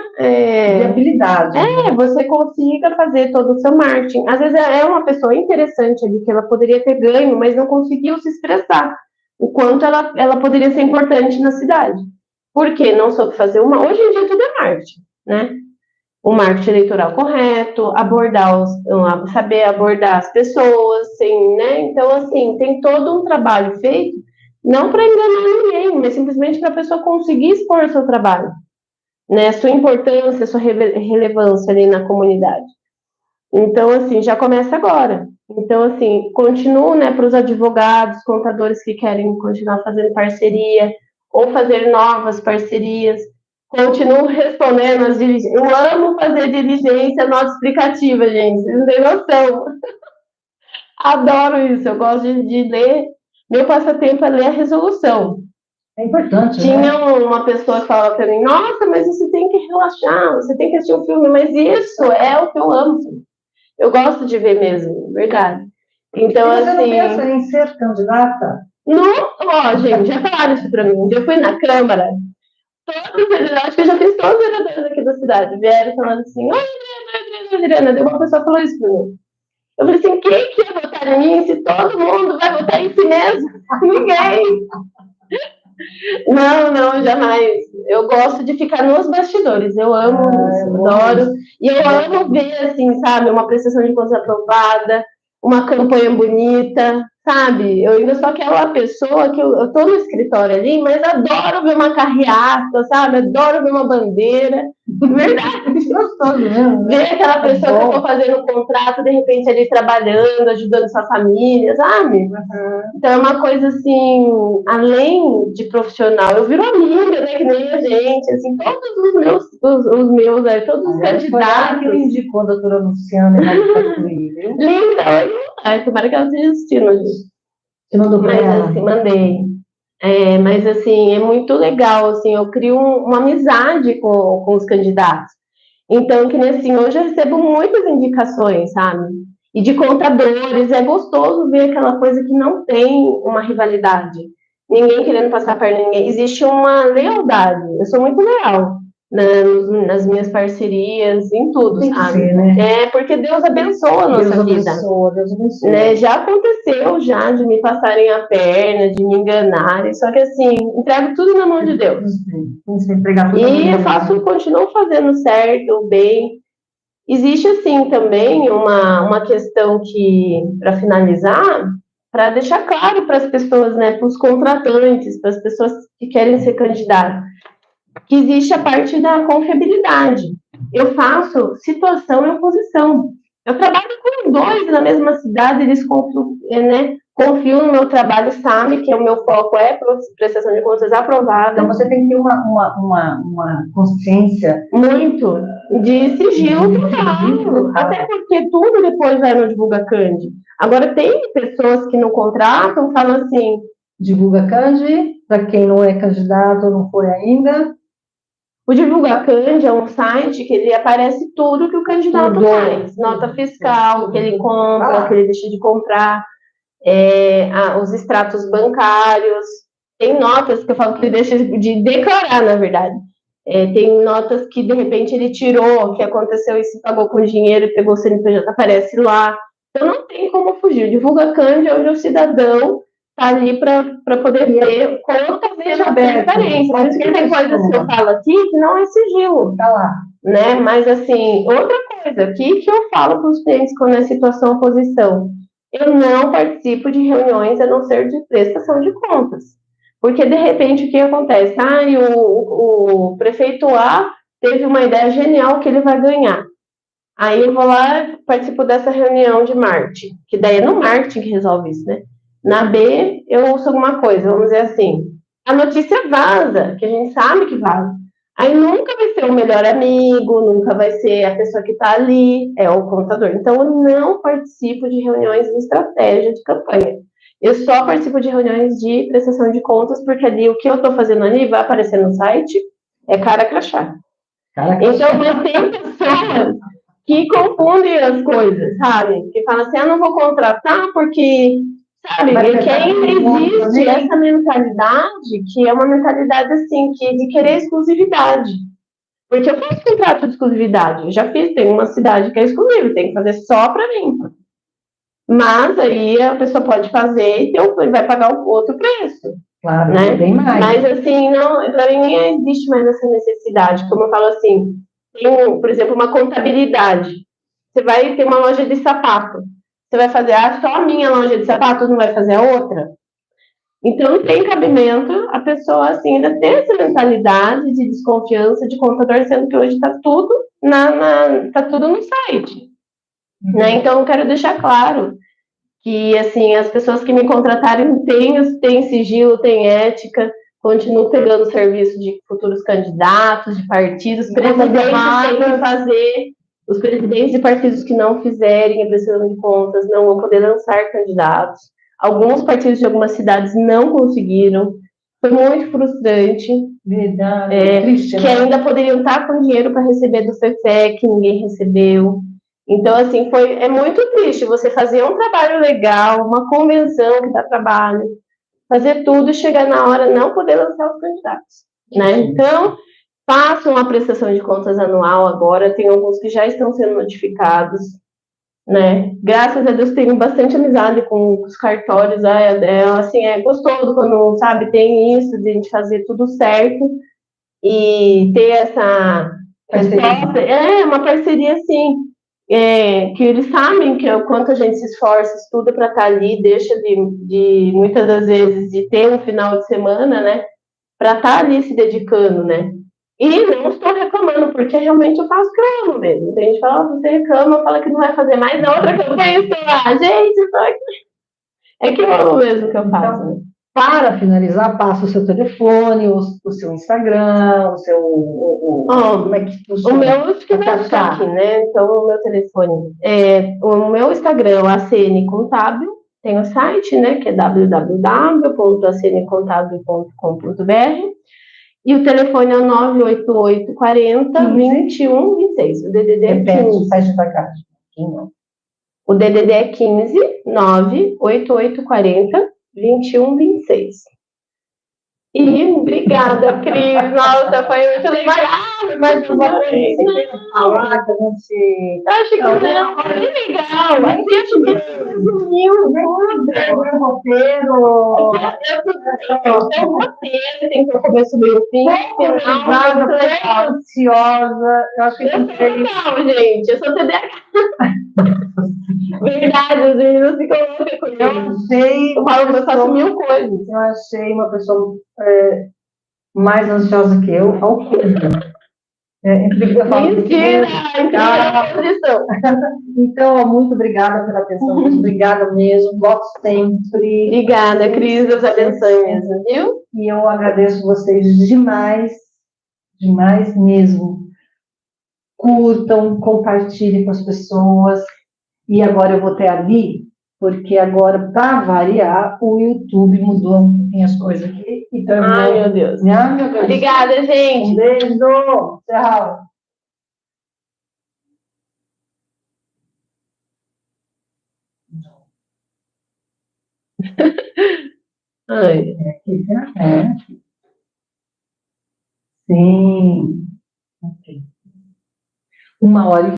viabilidade. Você consiga fazer todo o seu marketing. Às vezes é uma pessoa interessante ali que ela poderia ter ganho, mas não conseguiu se expressar o quanto ela poderia ser importante na cidade. Por quê? Não soube fazer hoje em dia tudo é marketing, né? O marketing eleitoral correto, saber abordar as pessoas, assim, né? Então, assim, tem todo um trabalho feito, não para enganar ninguém, mas simplesmente para a pessoa conseguir expor o seu trabalho, né? Sua importância, sua relevância ali na comunidade. Então, assim, já começa agora. Então, assim, continuo, né, para os advogados, contadores que querem continuar fazendo parceria ou fazer novas parcerias. Continuo respondendo as diligências. Eu amo fazer diligência nota explicativa, gente. Vocês não têm noção. Adoro isso. Eu gosto de ler. Meu passatempo é ler a resolução. É importante, Tinha uma pessoa que falava para mim, nossa, mas você tem que relaxar, você tem que assistir um filme. Mas isso é o que eu amo. Eu gosto de ver mesmo, verdade. Então, e você não pensa em ser candidata? Não, gente, já falaram isso para mim. Eu fui na Câmara, acho que eu já fiz todos os vereadores aqui da cidade, vieram falando assim, Adriana, uma pessoa falou isso para mim. Eu falei assim, quem que ia votar em mim se todo mundo vai votar em si mesmo? Ninguém. Não, jamais. Eu gosto de ficar nos bastidores. Eu amo isso, adoro. E eu amo ver, assim, sabe, uma prestação de contas aprovada, uma campanha bonita, sabe? Eu ainda sou aquela pessoa que eu tô no escritório ali, mas adoro ver uma carreata, sabe? Adoro ver uma bandeira. Verdade. Ver aquela pessoa que eu tô fazendo um contrato, de repente ali trabalhando, ajudando sua família, sabe? Então é uma coisa assim, além de profissional, eu viro amiga, né? Que nem a gente, assim, todos os meus, todos os candidatos. Que indicou a doutora Luciana Linda, tomara que ela esteja assistindo, gente. Você mandou pra ela? Assim, mandei. Mas assim, é muito legal, assim, eu crio uma amizade com os candidatos. Então, que nem assim, hoje eu recebo muitas indicações, sabe? E de contadores, é gostoso ver aquela coisa que não tem uma rivalidade. Ninguém querendo passar a perna em ninguém. Existe uma lealdade. Eu sou muito leal nas minhas parcerias, em tudo, tem sabe? Que ser, né? Porque Deus abençoa a nossa vida. Deus abençoa. Né? Já aconteceu de me passarem a perna, de me enganarem, só que assim, entrego tudo na mão de Deus. E continuo fazendo certo, bem. Existe, assim, também uma questão que, para finalizar, para deixar claro para as pessoas, né, para os contratantes, para as pessoas que querem ser candidatos, que existe a parte da confiabilidade. Eu faço situação e oposição. Eu trabalho com 2 na mesma cidade, eles confiam no meu trabalho, sabem que o meu foco é prestação de contas aprovada. Então você tem que ter uma consciência muito de sigilo total. Até porque tudo depois vai no Divulga Candi. Agora, tem pessoas que no contrato falam assim: Divulga Candi, para quem não é candidato ou não foi ainda. O Divulga Candi é um site que ele aparece tudo que o candidato faz. Nota fiscal, o que ele compra, o que ele deixa de comprar, os extratos bancários. Tem notas que eu falo que ele deixa de declarar, na verdade. Tem notas que, de repente, ele tirou, que aconteceu e se pagou com dinheiro e pegou o CNPJ, aparece lá. Então, não tem como fugir. O Divulga Candi, hoje o cidadão está ali para poder ver contas e transparência. Por isso que tem coisas que eu falo aqui que não é sigilo. Tá lá. Né? Mas, assim, outra coisa, o que eu falo para os clientes quando é situação oposição? Eu não participo de reuniões a não ser de prestação de contas. Porque, de repente, o que acontece? O prefeito A teve uma ideia genial que ele vai ganhar. Aí eu vou lá e participo dessa reunião de marketing, que daí é no marketing que resolve isso, né? Na B, eu ouço alguma coisa, vamos dizer assim. A notícia vaza, que a gente sabe que vaza. Aí nunca vai ser o melhor amigo, nunca vai ser a pessoa que está ali, é o contador. Então, eu não participo de reuniões de estratégia de campanha. Eu só participo de reuniões de prestação de contas, porque ali o que eu estou fazendo ali vai aparecer no site, é cara crachá. Então, mas tem pessoas que confundem as coisas, sabe? Que falam assim, não vou contratar porque, sabe, que ainda existe essa mentalidade, que é uma mentalidade, assim, de querer exclusividade. Porque eu faço contrato de exclusividade, eu já fiz, tem uma cidade que é exclusiva, tem que fazer só para mim. Mas aí a pessoa pode fazer e vai pagar o outro preço. Claro, né? Bem mais. Mas assim, não, para mim nem existe mais essa necessidade. Como eu falo assim, tem, por exemplo, uma contabilidade. Você vai ter uma loja de sapato. Você vai fazer só a minha loja de sapato, não vai fazer a outra? Então não tem cabimento a pessoa assim, ainda ter essa mentalidade de desconfiança de contador, sendo que hoje está tudo, tá tudo no site. Né? Então eu quero deixar claro que assim, as pessoas que me contratarem têm sigilo, têm ética, continuam pegando serviço de futuros candidatos, de partidos, presidentes têm que fazer, os presidentes de partidos que não fizerem a prestação de contas não vão poder lançar candidatos. Alguns partidos de algumas cidades não conseguiram, foi muito frustrante. Verdade, triste, que ainda poderiam estar com dinheiro para receber do CFE, que ninguém recebeu. Então, assim, é muito triste você fazer um trabalho legal, uma convenção que dá trabalho, fazer tudo e chegar na hora não poder lançar os candidatos, né? Então, façam a prestação de contas anual agora, tem alguns que já estão sendo notificados, né? Graças a Deus tenho bastante amizade com os cartórios, assim, é gostoso quando, sabe, tem isso, de a gente fazer tudo certo e ter essa parceria. Uma parceria, assim, que eles sabem que o quanto a gente se esforça, estuda para estar ali, deixa de muitas das vezes de ter um final de semana, né, para estar ali se dedicando, né. E não estou reclamando, porque realmente eu faço que eu amo mesmo. Tem gente que fala, você reclama, fala que não vai fazer mais, na outra campanha eu estou lá, gente, é que eu amo mesmo o que eu faço. Então, para finalizar, passa o seu telefone, o seu Instagram, o seu. Como é que funciona? O meu, acho que vai ficar aqui, né? Então, o meu telefone. O meu Instagram é o ACN Contábil, tem o site, né? Que é www.acncontábil.com.br. E o telefone é o 988 40 21 26. O DDD é 15. O DDD é 15 988 40 21 26. E obrigada, Cris. Nossa, foi muito legal. Mas uma coisa que você quer falar, que a gente. Eu acho que não, foi legal. Mas acho que resumiu tudo. O roteiro. É o roteiro, tem que começo, meio fim. Final, ansiosa. Eu acho que legal, gente. Eu sou TDAH. Verdade, os meninos ficam loucos com Eu isso. achei Eu falo que eu faço 1000 coisas. Eu achei uma pessoa mais ansiosa que eu. Ao quê? Eu falo, Mentira! Ah. Incrível posição. Então, ó, muito obrigada pela atenção, muito obrigada mesmo, voto sempre. Obrigada, Cris, Deus abençoe mesmo, viu? E eu agradeço vocês demais, demais mesmo. Curtam, compartilhem com as pessoas. E agora eu vou ter ali, porque agora, para variar, o YouTube mudou um pouquinho as coisas aqui. Então, eu Ai, vou... meu Deus. Ai, meu Deus. Obrigada, gente. Um beijo. Tchau. Ai. É. Sim. Okay. 1 hora e